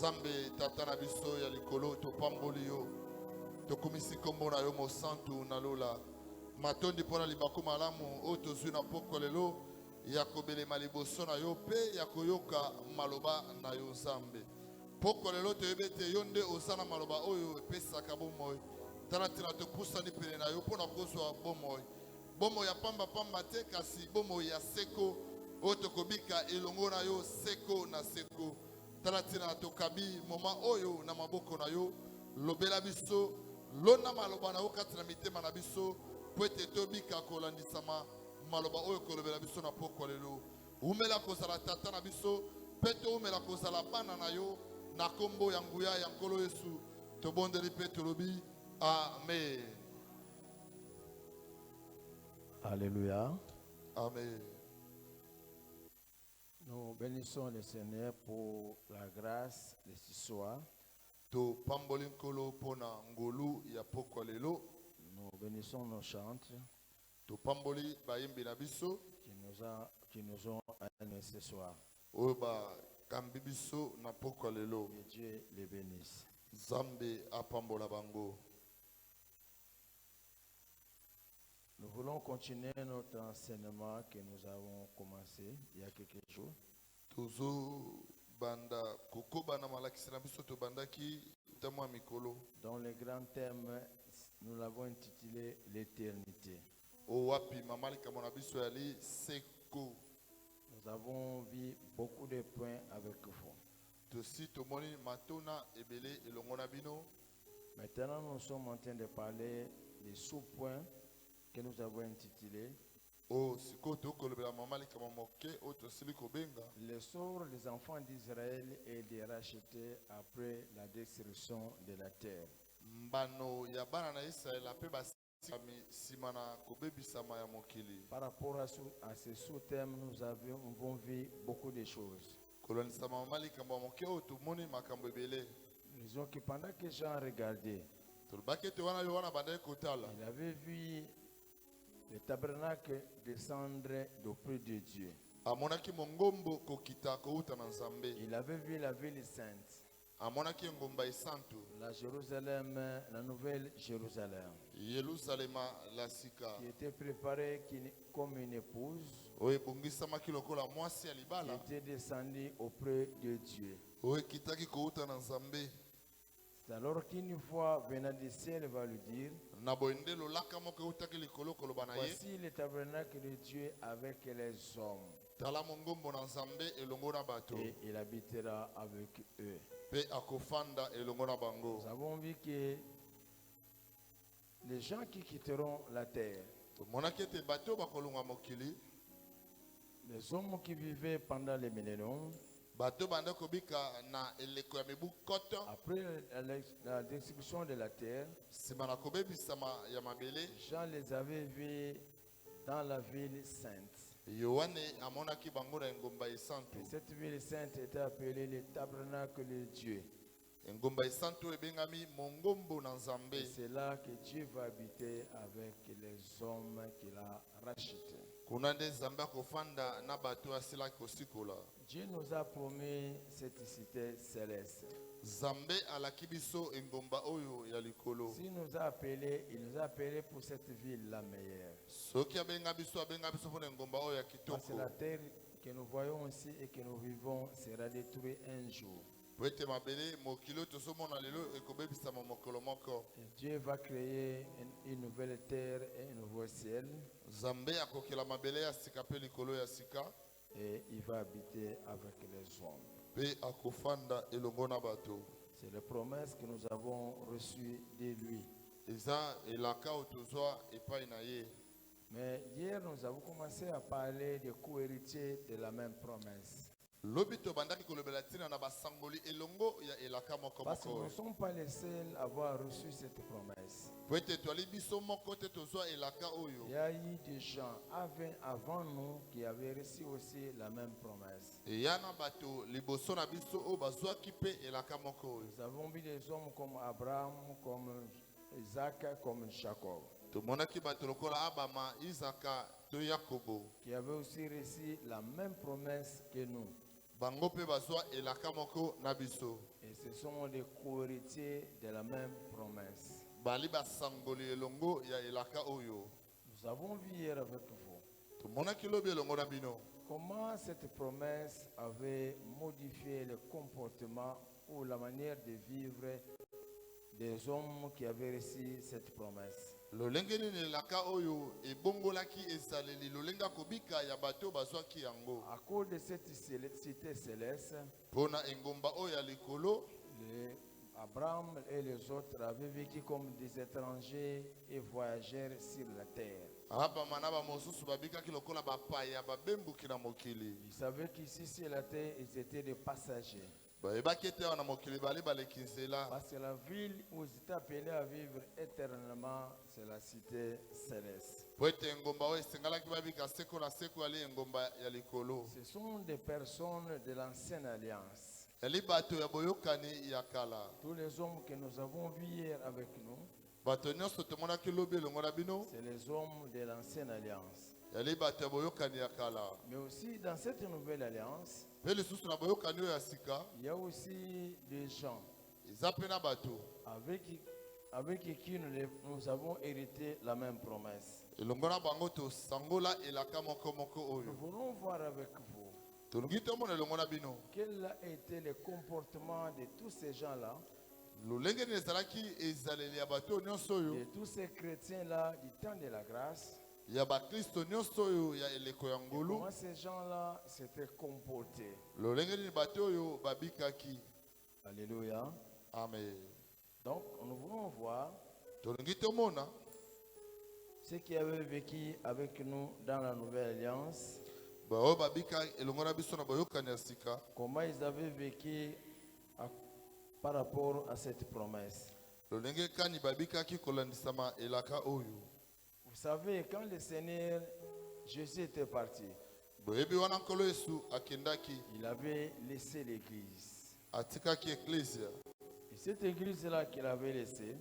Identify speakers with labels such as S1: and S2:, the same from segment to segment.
S1: Nzambe tata na biso ya likolo to pamboli yo. To komisi kombo na yo mo santu na lola. Matondi pona libaku malamu o tozwi na poko lelo ya kobelema liboso na yo pe ya koyoka maloba na yo Nzambe. Poko lelo toyebe te yo nde ozana maloba oyo epesaka bomoi. Tala tina topusani pene na yo pona kozwa bomoi. Bomoi ya pamba pamba te kasi bomoi ya seko o tokobika elongo na yo seko na seko. Tala tina tokabi moma oyo na maboko na yo lobela biso lona maloba na yo kati na mitema na biso po ete tobika kolandisama maloba oyo kolobela biso na poko lelo. Umela kozala tata na biso pe umela kozala bana na yo na kombo ya nguya ya nkolo Yesu tobondeli pe tolobi amen.
S2: Alléluia.
S1: Amen.
S2: Nous bénissons le Seigneur pour la grâce de ce soir.
S1: To pamboli nkolo pona ngolu ya poko lelo.
S2: Nous bénissons nos chantres
S1: To pamboli bayimbi na biso
S2: qui nous ont amenés ce soir.
S1: Oba kambi biso na poko lelo.
S2: Que Dieu les bénisse.
S1: Zambe apambola bango.
S2: Nous voulons continuer notre enseignement que nous avons commencé il y a quelques jours.
S1: Tozo banda kokoba na malakisi na biso to bandaki tamwa mikolo.
S2: Dans le grand thème, nous l'avons intitulé l'éternité.
S1: O wapi mamalika mona biso yali seko.
S2: Nous avons vu beaucoup de points avec vous.
S1: Tosi tomoni matona ebele elongona bino.
S2: Maintenant, nous sommes en train de parler des sous-points que nous avons intitulés
S1: O siko to kolobela mamalika moke o tosili kobenga.
S2: le sort des enfants d'Israël et de racheter après la destruction de la terre.
S1: Mbano ya bana na Israël ape basami simana kobebisama ya mokili.
S2: Par rapport à ce sous-thème, nous avons vu beaucoup de choses.
S1: Kolonisa mamalika moke o tumoni makambo ebele.
S2: Disons que pendant que Jean regardait,
S1: Tolbake te wana yo wana banda kotala.
S2: il avait vu le tabernacle descendre d'auprès de Dieu.
S1: Amonaki mongombo kokita kouta na Nzambe.
S2: Il avait vu la ville sainte,
S1: Amonaki ngomba isantu.
S2: la Jérusalem, la nouvelle Jérusalem,
S1: Yerusalema la sika.
S2: qui était préparée comme une épouse,
S1: Oye bongisama kilokola mwasi ya
S2: qui
S1: libala.
S2: était descendue auprès de Dieu.
S1: Oye kitaki kouta na Nzambe.
S2: C'est alors qu'une voix venant du ciel va lui dire,
S1: Na boende lolaka moko utaki likolo koloba na ye.
S2: voici le tabernacle de Dieu avec les hommes,
S1: Tala mongombo na Nzambe elongo na bato.
S2: et il habitera avec eux.
S1: Pe akofanda elongo na bango.
S2: Nous avons vu que les gens qui quitteront la terre,
S1: Monaki ete bato bakolonga mokili.
S2: les hommes qui vivaient pendant les millénaires,
S1: Bato banda kobika na eleko ya mibu koto.
S2: après la destruction de la terre,
S1: Sima na kobebisama ya mabele.
S2: Jean les avait vus dans la ville sainte.
S1: Yohane amonaki bango na ngomba isantu.
S2: Et cette ville sainte était appelée le tabernacle de Dieu.
S1: Ngomba isantu ebengami mongombo na Nzambe.
S2: Et c'est là que Dieu va habiter avec les hommes qu'il a rachetés.
S1: Kuna nde Nzambe akofanda na bato asila kosikola.
S2: Dieu nous a promis cette cité céleste.
S1: Nzambe alaki biso ngomba oyo ya likolo.
S2: S'il nous a appelés, il nous a appelés pour cette ville la meilleure.
S1: Soki abenga biso pona ngomba oyo ya
S2: Parce que
S1: kitoko.
S2: la terre que nous voyons ici et que nous vivons sera détruite un jour.
S1: Po ete mabele mokili tozomona lelo ekobebisama mokolo moko.
S2: Et Dieu va créer une nouvelle terre et un nouveau ciel.
S1: Nzambe akokela mabele ya sika pe likolo ya sika.
S2: Et il va habiter avec les hommes.
S1: Pe akofanda elongo na bato.
S2: C'est la promesse que nous avons reçue de lui.
S1: Eza elaka otozwa epai na ye.
S2: Mais hier, nous avons commencé à parler des co-héritiers de la même promesse.
S1: Lobi to bandaki kolobela tina na basangoli elongo ya elaka moko
S2: Parce que nous ne
S1: moko.
S2: sommes pas les seuls à avoir reçu cette promesse.
S1: Po ete toali biso moko te tozwa elaka oyo.
S2: Il y a eu des gens avant nous qui avaient reçu aussi la même promesse.
S1: Eya na bato liboso na biso o bazwaki pe elaka moko oyo.
S2: Nous avons vu des hommes comme Abraham, comme Isaac, comme Jacob,
S1: Tomonaki bato lokola Abama, Isaka to Yakobo.
S2: qui avaient aussi reçu la même promesse que nous.
S1: bango pe bazwa elaka moko na biso.
S2: Et ce sont des co-héritiers de la même promesse.
S1: Bali basangoli elongo ya elaka oyo.
S2: Nous avons vu hier avec vous
S1: Tomonaki lobi elongo na bino.
S2: comment cette promesse avait modifié le comportement ou la manière de vivre des hommes qui avaient reçu cette promesse.
S1: Lolenge nini elaka oyo ebongolaki ezaleli lolenga kobika ya bato bazwaki yango.
S2: À cause de cette cité céleste,
S1: Pona engomba oyo ya likolo,
S2: Abraham et les autres avaient vécu comme des étrangers et voyageurs sur la terre.
S1: abamana bamosusu babikaki lokola bapaya babembuki na mokili.
S2: Ils savaient qu'ici sur la terre, ils étaient des passagers.
S1: Bayebaki ete awa na mokili bali baleki nzela.
S2: Parce que la ville où ils étaient appelés à vivre éternellement, c'est la cité céleste.
S1: Po ete engomba oyo esengalaki babika seko na seko ali engomba ya likolo.
S2: Ce sont des personnes de l'ancienne alliance.
S1: Yali bato ya boyokani ya kala.
S2: Tous les hommes que nous avons vus hier avec nous,
S1: Bato nyonso tomonaki lobi elongo na bino.
S2: c'est les hommes de l'ancienne alliance.
S1: Yali bato ya boyokani ya kala.
S2: Mais aussi dans cette nouvelle alliance,
S1: Pe lisusu na boyokani oyo ya sika,
S2: il y a aussi des gens
S1: eza pe na bato
S2: avec qui nous avons hérité la même promesse.
S1: elongo na bango tosangola elaka moko moko
S2: Nous
S1: oyo.
S2: voulons voir avec vous
S1: Tolongi tomona elongo na bino.
S2: quel a été le comportement de tous ces gens-là,
S1: Lolenge nini ezalaki ezaleli ya bato nyonso
S2: de
S1: oyo,
S2: tous ces chrétiens-là du temps de la grâce,
S1: ya bakristo nyonso oyo ya eleko ya ngolu.
S2: comment ces gens-là s'étaient comportés.
S1: Lolenge nini bato oyo babikaki.
S2: Alléluia.
S1: Amen.
S2: Donc, nous voulons voir
S1: Tolongi tomona
S2: ceux qui avaient vécu avec nous dans la nouvelle alliance,
S1: baoyo babika elongo na biso na boyokani ya sika,
S2: comment ils avaient vécu par rapport à cette promesse.
S1: lolenge kani babikaki kolandisama elaka oyo.
S2: Vous savez, quand le Seigneur Jésus était parti,
S1: Boyebi wana nkolo Yesu akendaki,
S2: il avait laissé l'église.
S1: atikaki eklesia.
S2: Et cette église-là qu'il avait laissée,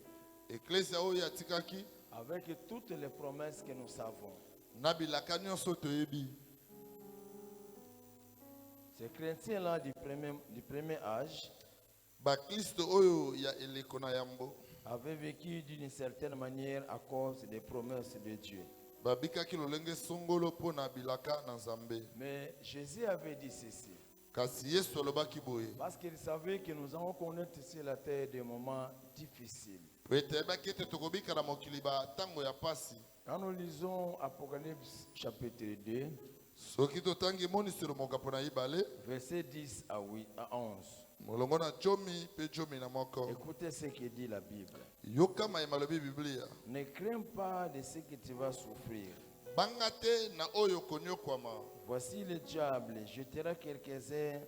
S1: Eklesia oyo atikaki
S2: avec toutes les promesses que nous savons,
S1: na bilaka nyonso toyebi.
S2: ces chrétiens-là du premier âge
S1: Bakristo oyo ya eleko na yambo
S2: avaient vécu d'une certaine manière à cause des promesses de Dieu.
S1: babikaki lolenge songolo mpo na bilaka na Nzambe.
S2: Mais Jésus avait dit ceci,
S1: Kasi Yesu alobaki boye.
S2: parce qu'il savait que nous allons connaître sur la terre des moments difficiles.
S1: Po ete ayebaki ete tokobika na mokili batango ya pasi.
S2: Quand nous lisons Apocalypse chapitre 2,
S1: Soki totangi moniselo mokapo na ibale,
S2: versets 10 à 11,
S1: molongo na jomi pe jomi na moko.
S2: écoutez ce que dit la Bible.
S1: Yoka mayema lobi Biblia.
S2: Ne crains pas de ce que tu vas souffrir.
S1: Banga te na oyo konyokwama.
S2: Voici le diable jettera quelques-uns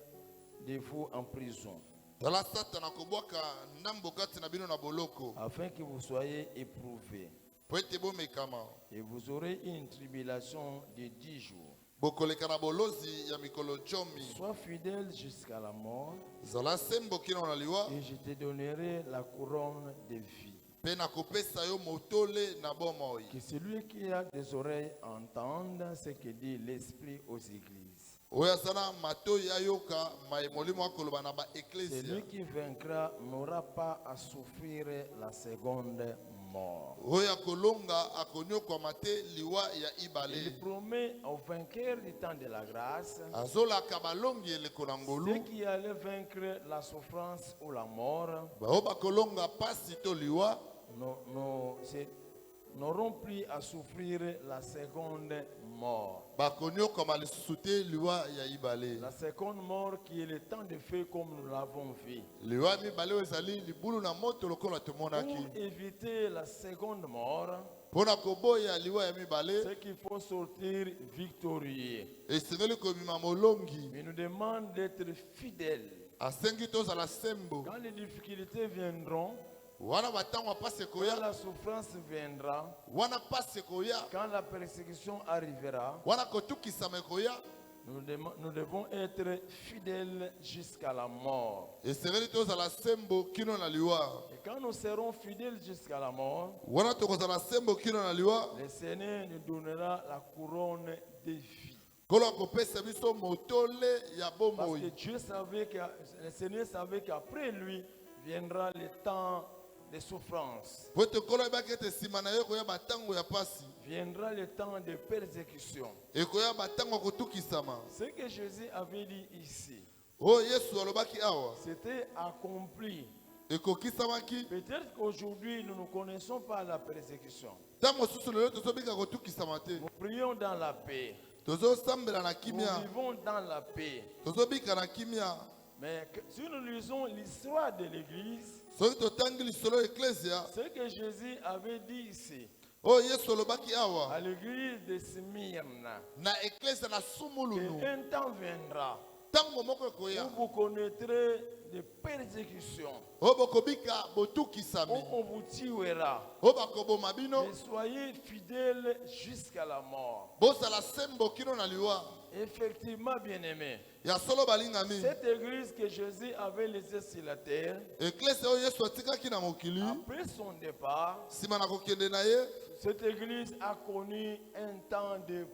S2: de vous en prison,
S1: Tala satana kobwaka ndambo kati na bino na boloko.
S2: afin que vous soyez éprouvés.
S1: Po ete bomekama.
S2: Et vous aurez une tribulation de 10 jours.
S1: Bokoleka na bolozi ya mikolo jomi.
S2: Sois fidèle jusqu'à la mort,
S1: Zala sembo kino na liwa.
S2: et je te donnerai la couronne de vie.
S1: Pe na kopesa yo motole na bomoi.
S2: Que celui qui a des oreilles entende ce que dit l'Esprit aux églises.
S1: Oyo azana mato ya yoka mai molimo akoloba na ba eklesia.
S2: Celui qui vaincra n'aura pas à souffrir la seconde mort.
S1: Oyo akolonga akonyokwama te liwa ya
S2: Il
S1: ibale.
S2: promet aux vainqueurs du temps de la grâce,
S1: Azolaka balongi eleko na
S2: ceux
S1: ngolu.
S2: qui allaient vaincre la souffrance ou la mort,
S1: Bao bakolonga pasi to liwa.
S2: n'auront plus à souffrir la seconde mort.
S1: Bakonyokwama lisusu te liwa ya ibale.
S2: La seconde mort qui est le temps de feu comme nous l'avons vu.
S1: Liwa mibale oyo ezali libulu na moto lokola
S2: Pour
S1: tomonaki.
S2: éviter la seconde mort,
S1: Pona koboya liwa ya mibale.
S2: c'est qu'il faut sortir victorieux.
S1: Esengeli komima molongi.
S2: Il nous demande d'être fidèles.
S1: Asengi tozala sembo.
S2: Quand les difficultés viendront,
S1: Wana batango pasi
S2: quand
S1: koya.
S2: la souffrance viendra,
S1: Wana pasi koya.
S2: quand la persécution arrivera,
S1: Wana kotukisama koya.
S2: nous devons être fidèles jusqu'à la mort.
S1: Esengeli tozala sembo kino na liwa.
S2: Et quand nous serons fidèles jusqu'à la mort,
S1: Wana tokozala sembo kino na liwa.
S2: le Seigneur nous donnera la couronne de vie.
S1: Kolo akopesa biso motole ya
S2: Parce
S1: bomoi.
S2: que Dieu savait que le Seigneur savait qu'après lui viendra le temps de souffrance.
S1: Po ete kolo ayebaki ete nsima na ye koya batango ya pasi.
S2: Viendra le temps de persécution.
S1: Ekoya batango ya kotukisama.
S2: Ce que Jésus avait dit ici,
S1: Oyo Yesu alobaki awa.
S2: c'était accompli.
S1: Ekokisamaki.
S2: Peut-être qu'aujourd'hui, nous ne connaissons pas la persécution.
S1: Ntango mosusu lelo tozobika kotukisama te.
S2: Nous prions dans la paix.
S1: Tozosambela na
S2: Nous
S1: kimia.
S2: vivons dans la paix.
S1: Tozobika na kimia.
S2: Mais si nous lisons l'histoire de l'Église,
S1: Soki totangi lisolo eklesia.
S2: ce que Jésus avait dit ici,
S1: Oyo Yesu alobaki awa.
S2: à l'Église de Smyrne,
S1: Na eklesia na sumulunu.
S2: qu'un temps viendra
S1: Ntango moko ekoya.
S2: où vous connaîtrez des persécutions,
S1: Oyo bokobika
S2: où
S1: botukisami.
S2: on vous tuera.
S1: Oyo bakoboma bino.
S2: Mais soyez fidèles jusqu'à la mort.
S1: Bozala sembo kino na liwa.
S2: Effectivement, bien-aimés,
S1: Ya solo balingami.
S2: cette église que Jésus avait laissée sur la terre,
S1: Eklesia oyo Yesu atikaki na mokili.
S2: après son départ,
S1: Sima na kokende na ye.
S2: cette église a connu un temps de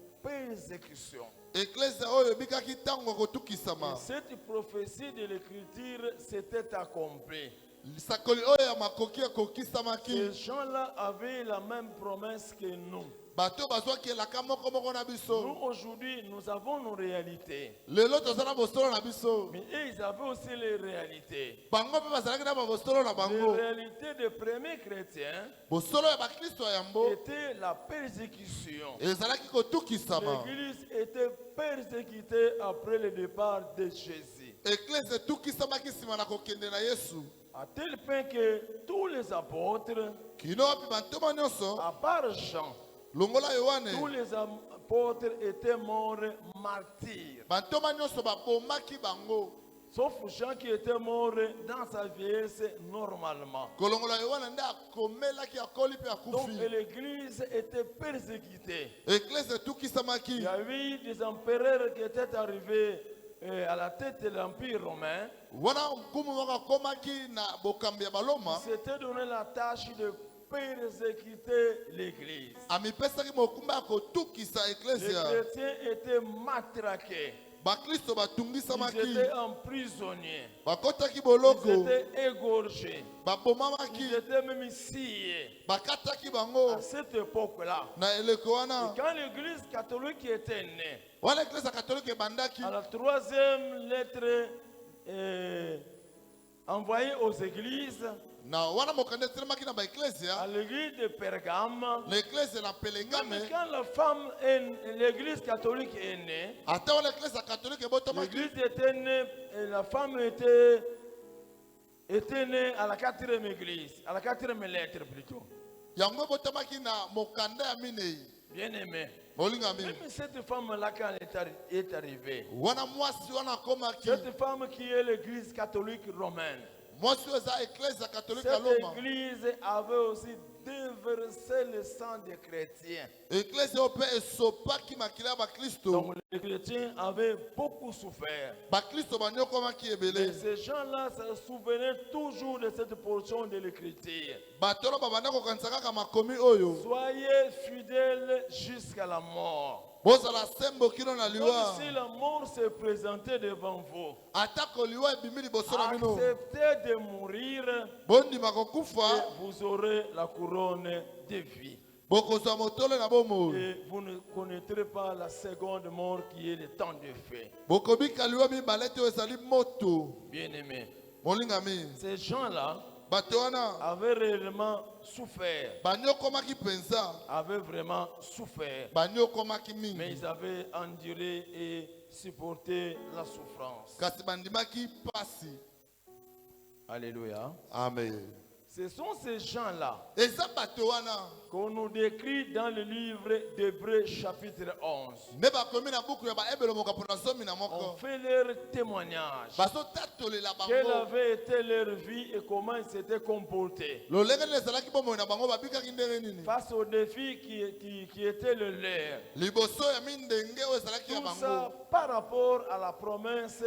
S2: persécution.
S1: Eklesia oyo ebikaki ntango ya
S2: Et
S1: kotukisama.
S2: cette prophétie de l'écriture s'était accomplie.
S1: Lisakoli oyo ya makoki ekokisamaki.
S2: Ces gens-là avaient la même promesse que nous.
S1: Bato bazwaki elaka moko moko na
S2: Nous,
S1: biso.
S2: aujourd'hui, nous avons nos réalités.
S1: Lelo toza na bosolo na biso.
S2: Mais eux, ils avaient aussi les réalités.
S1: Bango mpe bazalaki na babosolo na
S2: Les
S1: bango.
S2: réalités des premiers chrétiens
S1: Bosolo ya bakristo ya yambo
S2: était la persécution.
S1: ezalaki kotukisama.
S2: L'église était persécutée après le départ de Jésus.
S1: Eklese etukisamaki nsima na kokende na Yesu.
S2: À tel point que tous les apôtres,
S1: Kino wapi bantoma nyonso
S2: à part Jean,
S1: longola
S2: tous
S1: Yohane.
S2: les apôtres étaient morts martyrs.
S1: Bantoma nyonso babomaki bango.
S2: Sauf Jean qui était mort dans sa vieillesse normalement.
S1: Kolongola Yohane nde akomelaki akoli mpe
S2: Donc
S1: akufi.
S2: l'église était persécutée.
S1: Eklese
S2: Il
S1: etukisamaki.
S2: y avait eu des empereurs qui étaient arrivés à la tête de l'Empire romain.
S1: Wana nkumu moko akomaki na bokambi ya baloma.
S2: Ils s'étaient donné la tâche de persécuter l'église.
S1: Amipesaki mokumba ya kotukisa
S2: Les
S1: eklesia.
S2: chrétiens étaient matraqués.
S1: Bakristo
S2: Ils
S1: batungisamaki.
S2: étaient emprisonnés.
S1: Bakotaki
S2: Ils
S1: boloko.
S2: étaient égorgés.
S1: Babomamaki.
S2: Ils étaient même sciés.
S1: Bakataki bango.
S2: À cette époque-là,
S1: Na eleko
S2: et
S1: wana.
S2: quand l'église catholique était née,
S1: Wana eklesia katolike ebandaki.
S2: à la troisième lettre envoyée aux églises,
S1: Na wana mokanda etelemaki na
S2: à
S1: baeklesia.
S2: l'église de Pergame,
S1: Na eklesia na
S2: même
S1: pelengame.
S2: quand l'église catholique est née,
S1: Ata wana eklesia katolike ebotomaki.
S2: l'église était née, et la femme était née à la quatrième église, à la quatrième lettre plutôt.
S1: Yango ebotomaki na mokanda ya minei.
S2: Bien aimé.
S1: Molingami.
S2: Même cette femme-là, quand elle est arrivée,
S1: Wana mwasi wana akomaki.
S2: cette femme qui est l'église catholique romaine,
S1: Mwasi oyo eza eklesia katolike ya
S2: cette
S1: Loma.
S2: église avait aussi déversé le sang des chrétiens.
S1: Eklesia oyo mpe esopaki makila ya bakristo.
S2: Donc les chrétiens avaient beaucoup souffert.
S1: Bakristo banyokomaki
S2: Et
S1: ebele.
S2: ces gens-là se souvenaient toujours de cette portion de l'écriture.
S1: Bato wana babanda kokanisa kaka makomi oyo.
S2: Soyez fidèles jusqu'à la mort.
S1: Bozala sembo kino na
S2: Comme
S1: liwa.
S2: si la mort se présentait devant vous.
S1: Atako liwa ebimi liboso na bino.
S2: Acceptez de mourir
S1: Bondima
S2: et
S1: kokufa.
S2: vous aurez la couronne de vie.
S1: Bokozwa motole na bomoi.
S2: Et vous ne connaîtrez pas la seconde mort qui est le temps de feu.
S1: Bokobika liwa mibale te oyo ezali moto.
S2: Bien-aimés,
S1: Molingami.
S2: ces gens-là
S1: Bato wana
S2: avaient réellement souffert,
S1: banyokomaki mpenza.
S2: avaient vraiment souffert,
S1: Banyokomaki
S2: mais
S1: mingi.
S2: ils avaient enduré et supporté la souffrance.
S1: Kasi bandimaki pasi.
S2: Alléluia.
S1: Amen.
S2: Ce sont ces gens-là
S1: Eza bato wana.
S2: qu'on nous décrit dans le livre d'Hébreux chapitre 11.
S1: Nde bakomi na buku ya baebelo mokapo na zomi na
S2: On
S1: moko.
S2: fait leur témoignage.
S1: Bazotatolela
S2: Quelle
S1: bango.
S2: avait été leur vie et comment ils s'étaient comportés
S1: Lolenge nini ezalaki bomoi na bango babikaki ndenge nini.
S2: face aux défis qui étaient le leur.
S1: Liboso ya mindenge oyo ezalaki ya
S2: Tout ça
S1: bango.
S2: par rapport à la promesse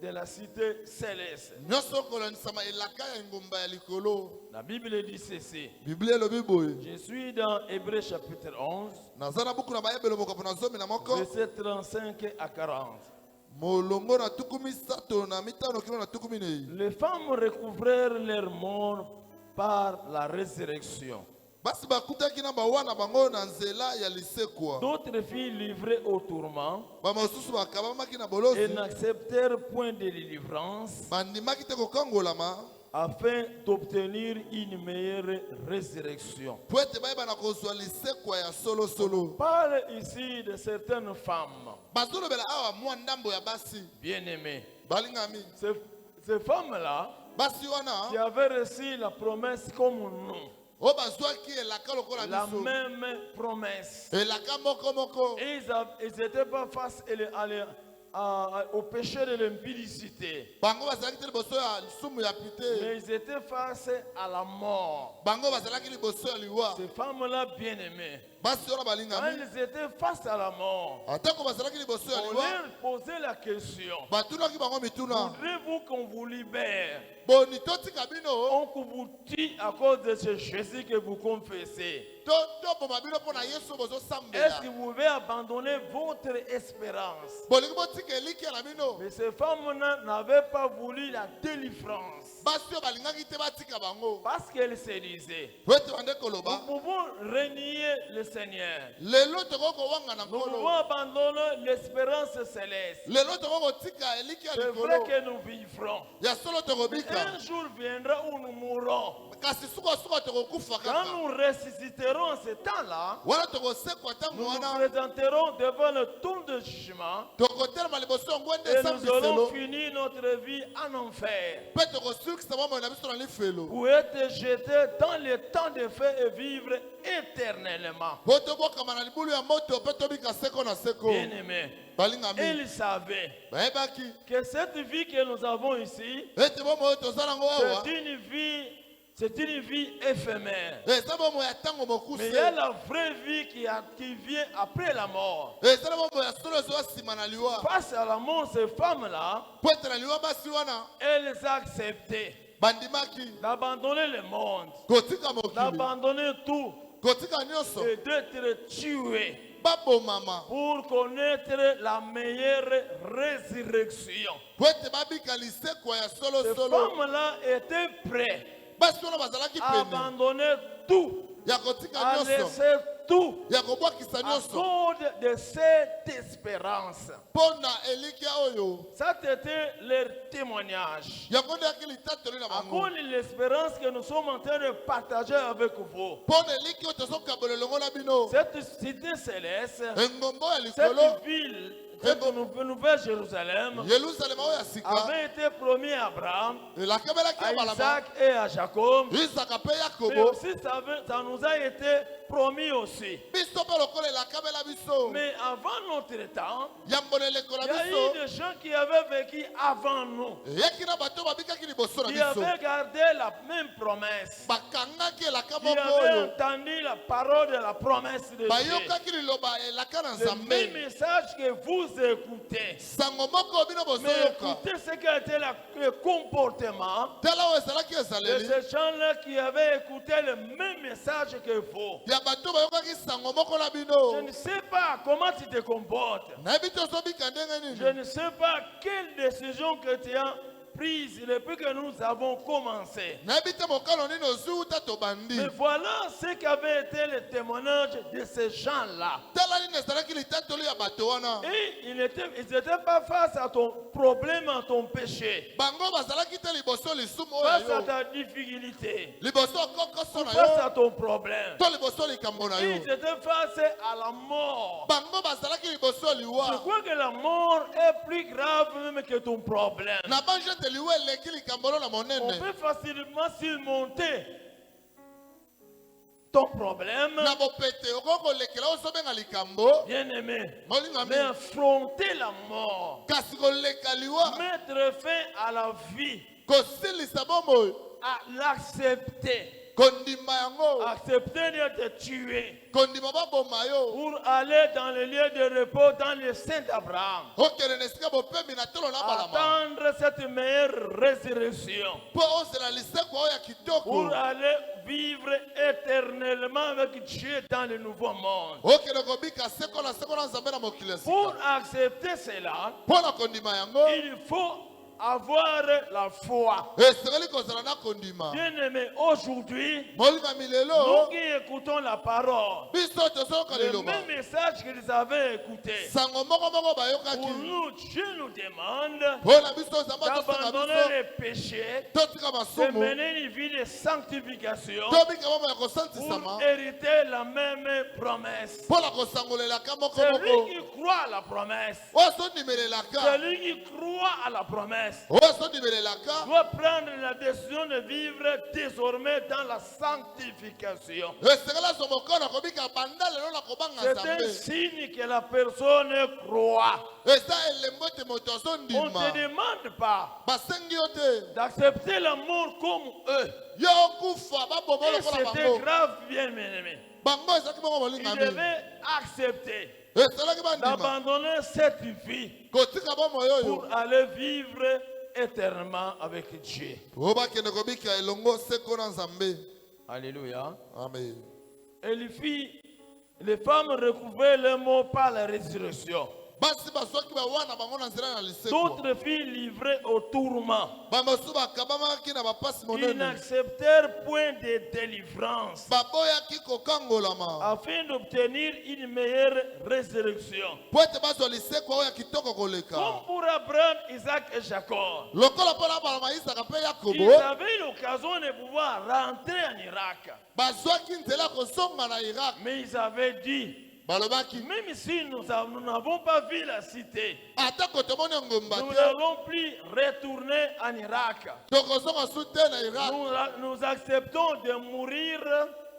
S2: de la cité céleste.
S1: nyonso kolanisama elaka ya ngomba ya likolo.
S2: La Bible dit ceci.
S1: Biblie elobi boye.
S2: Je suis dans Hébreux chapitre 11,
S1: naza na buku na bayebelo mokapo na zomi na moko
S2: verset 35 à 40.
S1: molongo na tuku misato na mitano kino na tuku minei.
S2: Les femmes recouvrèrent leur mort par la résurrection.
S1: Basi bakutaki na bawana bango na nzela ya lisekwa.
S2: D'autres filles livrées au tourment
S1: Bamosusu bakabamaki na
S2: et
S1: bolozi.
S2: n'acceptèrent point de délivrance
S1: Bandimaki te kokangolama.
S2: afin d'obtenir une meilleure résurrection.
S1: Po ete bayeba na kozwa lisekwa ya solo solo.
S2: Parle ici de certaines femmes
S1: Bazolobela awa mwa ndambo ya basi.
S2: bien-aimées.
S1: Balingami.
S2: Ces femmes-là
S1: Basi
S2: qui
S1: wana
S2: avaient reçu la promesse comme nous,
S1: o bazwaki elaka lokola
S2: la
S1: biso.
S2: même promesse.
S1: Elaka moko moko.
S2: Et ils n'étaient pas face au péché de l'impudicité,
S1: Bango bazalaki te liboso ya lisumu ya pite.
S2: mais ils étaient face à la mort.
S1: Bango bazalaki liboso ya liwa.
S2: Ces femmes-là bien-aimées,
S1: Basi wana
S2: quand
S1: balingami.
S2: ils étaient face à la mort,
S1: Atako bazalaki liboso ya
S2: on
S1: liwa.
S2: leur posait la question:
S1: Batunaki bango mituna.
S2: voudrez-vous qu'on vous libère?
S1: Boni totika bino.
S2: On vous tue à cause de ce Jésus que vous confessez.
S1: Toboma bino mpo na Yesu bozo
S2: Est-ce
S1: sambela.
S2: que vous pouvez abandonner votre espérance?
S1: Bolingi botika eliki na bino.
S2: Mais ces femmes n'avaient pas voulu la délivrance
S1: Basi oyo balingaki te batika bango.
S2: parce qu'elles se disaient:
S1: Po ete bande koloba.
S2: nous pouvons renier le Seigneur.
S1: Lelo tokoki kowanga na
S2: Nous pouvons
S1: nkolo.
S2: abandonner l'espérance céleste.
S1: Lelo tokoki kotika eliki ya
S2: C'est vrai
S1: likolo.
S2: que nous vivrons.
S1: Ya solo tokobika.
S2: Un jour viendra où nous mourrons.
S1: Kasi sukosuko tokokufa
S2: Quand
S1: kaka.
S2: nous ressusciterons en ce temps-là,
S1: Wana tokosekwa
S2: nous
S1: ntango
S2: nous
S1: wana.
S2: présenterons devant le trône de jugement
S1: Tokotelema liboso ya ngwende
S2: et nous allons
S1: esambiselo.
S2: finir notre vie en enfer
S1: Mpe tokosukisa bomoi na biso na lifelo.
S2: pour être jetés dans le temps de feu et vivre éternellement.
S1: Po tobokama na libulu ya moto mpe tobika seko na seko.
S2: Bien-aimés,
S1: Balingami.
S2: ils savaient
S1: Bayebaki.
S2: que cette vie que nous avons ici,
S1: Ete bomoi oyo toza nango awa.
S2: c'est une vie éphémère.
S1: Eza bomoi ya ntango
S2: Mais il y a
S1: mokuse.
S2: la vraie vie qui vient après la mort.
S1: Eza na bomoi ya solo ezoya nsima na liwa.
S2: Face à la mort, ces femmes-là,
S1: Po ete na liwa basi wana.
S2: elles acceptaient
S1: Bandimaki.
S2: d'abandonner le monde,
S1: Kotika mokili.
S2: d'abandonner tout
S1: Kotika nyonso.
S2: et d'être tuées
S1: Babomama.
S2: pour connaître la meilleure résurrection.
S1: Po ete babika lisekwa ya solo
S2: Ces
S1: solo.
S2: femmes-là étaient prêtes
S1: Basi wana bazalaki
S2: à
S1: pene.
S2: abandonner tout,
S1: Ya kotika
S2: à
S1: nyonso.
S2: laisser tout
S1: Ya kobwakisa
S2: à
S1: nyonso.
S2: cause de cette espérance.
S1: Mpo na elikya oyo.
S2: Ça, c'était leur témoignage.
S1: Yango nde yaki litatoli na
S2: À
S1: bango.
S2: cause de l'espérance que nous sommes en train de partager avec vous.
S1: Mpo na eliki oyo tozokabola elongo na bino.
S2: Cette cité céleste,
S1: Engombo ya likolo.
S2: cette ville, cette nouvelle Jérusalem,
S1: Yerusalema oyo ya sika.
S2: avait été promis à Abraham,
S1: elakebelaki
S2: à
S1: ya balaba.
S2: Isaac et à Jacob.
S1: Isaka mpe
S2: Mais
S1: Yakobo.
S2: aussi, ça nous a été promis aussi.
S1: Biso mpe lokola elakebela biso.
S2: Mais avant notre temps,
S1: Yambona eleko
S2: il
S1: na
S2: y a
S1: biso.
S2: eu des gens qui avaient vécu avant nous,
S1: eyaki na bato babikaki liboso na
S2: qui
S1: biso.
S2: avaient gardé la même promesse,
S1: bakangaki elaka
S2: qui
S1: moko
S2: avaient
S1: oyo.
S2: entendu la parole de la promesse de Dieu.
S1: bayokaki liloba elaka na
S2: Le même
S1: nzambe.
S2: message que vous écoutez.
S1: sango moko bino
S2: Mais
S1: bozoyoka.
S2: écoutez ce qu'a été le comportement
S1: tala oyo ezalaki
S2: de
S1: ezaleli.
S2: ces gens-là qui avaient écouté le même message que vous.
S1: ya bato bayokaki sango moko na
S2: Je
S1: bino.
S2: ne sais pas comment tu te comportes.
S1: nayebi te ozobika ndenge
S2: Je
S1: nini.
S2: ne sais pas quelle décision que tu as prise depuis que nous avons commencé.
S1: nayebi te mokalo nini ozwi uta tobandi.
S2: Mais voilà ce qu'avait été le témoignage de ces gens-là.
S1: tala nini ezalaki litatoli ya bato wana.
S2: Et ils n'étaient pas face à ton problème, à ton péché,
S1: bango bazalaki te liboso lisumu oyo
S2: face
S1: ya
S2: à
S1: yo.
S2: ta difficulté,
S1: liboso kokoso na
S2: face à
S1: yo.
S2: ton problème.
S1: to liboso likambo na yo.
S2: Ils étaient face à la mort.
S1: bango bazalaki liboso
S2: Je
S1: liwa.
S2: crois que la mort est plus grave même que ton problème.
S1: na banjete liwa eleki likambo na
S2: On
S1: monene.
S2: peut facilement surmonter ton problème,
S1: na bopete okoki kolekela ozobenga likambo.
S2: bien aimé,
S1: molingami.
S2: mais affronter la mort,
S1: kasi koleka liwa.
S2: mettre fin à la vie,
S1: kosilisa bomoi.
S2: à l'accepter,
S1: kondima yango
S2: accepter d'être tué
S1: kondima baboma yo
S2: pour aller dans le lieu de repos dans le sein d'Abraham.
S1: okende na esika bopembi na tolo na balama
S2: Attendre cette meilleure résurrection
S1: mpo ozela liseko oyo ya kitoko
S2: pour aller vivre éternellement avec Dieu dans le nouveau monde.
S1: okende kobika seko na nzambe na mokili ya
S2: Pour
S1: sika
S2: accepter cela,
S1: mpo na kondima yango
S2: il faut avoir la foi.
S1: esengeli kozala na kondima
S2: Bien-aimés, aujourd'hui,
S1: molingami
S2: nous
S1: lelo
S2: qui écoutons la parole,
S1: biso tozoyoka
S2: le
S1: liloba
S2: même message qu'ils avaient écouté,
S1: sango moko moko
S2: pour
S1: bayokaki
S2: nous, Dieu nous demande
S1: mpo na biso nzambe atosaka
S2: d'abandonner
S1: biso
S2: les péchés,
S1: totika
S2: de
S1: masumu
S2: mener une vie de sanctification
S1: tobika mama ya
S2: pour
S1: kosantisama
S2: hériter la même promesse.
S1: mpo na kosangolelaka moko
S2: Celui
S1: moko
S2: qui croit à la promesse,
S1: oyo azondimelelaka
S2: celui qui croit à la promesse,
S1: oyo azondimelelaka
S2: doit prendre la décision de vivre désormais dans la sanctification.
S1: esengeli azwa mokolo kobika banda lelo na kobanga
S2: C'est un
S1: nzambe
S2: signe que la personne croit.
S1: eza elembo ete moto
S2: On ne
S1: azondima
S2: te demande pas
S1: basengi yo te
S2: d'accepter la mort comme eux.
S1: yo okufa baboma
S2: Et
S1: lokola
S2: c'était
S1: bango
S2: grave, bien aimé.
S1: bango ezalaki bongo
S2: Il
S1: molingami
S2: devait accepter
S1: esalaki bandima
S2: d'abandonner cette vie
S1: kotika bomoi oyo
S2: pour aller vivre éternellement avec Dieu.
S1: oyo bakende kobika elongo seko na nzambe
S2: Alléluia.
S1: amen
S2: Et les femmes recouvraient les mots par la résurrection.
S1: basi bazwaki bawana bango na nzela na liseko
S2: D'autres filles livrées au tourment.
S1: bamosusu bakabamaki na bapasi
S2: Ils
S1: monene
S2: n'acceptèrent point de délivrance
S1: baboyaki kokangolama
S2: afin d'obtenir une meilleure résurrection.
S1: po ete bazwa liseko oyo ya kitoko koleka
S2: Comme pour Abraham, Isaac et Jacob.
S1: lokola mpo na balama isaka mpe
S2: Ils
S1: yakobo
S2: avaient l'occasion de pouvoir rentrer en Irak.
S1: bazwaki nzela ya kozonga na irak
S2: Mais ils avaient dit,
S1: balobaki
S2: même si nous n'avons pas vu la cité,
S1: ata tomoni ngomba
S2: nous
S1: te
S2: n'allons plus retourner en Irak.
S1: tokozonga su te na irak
S2: Nous acceptons de mourir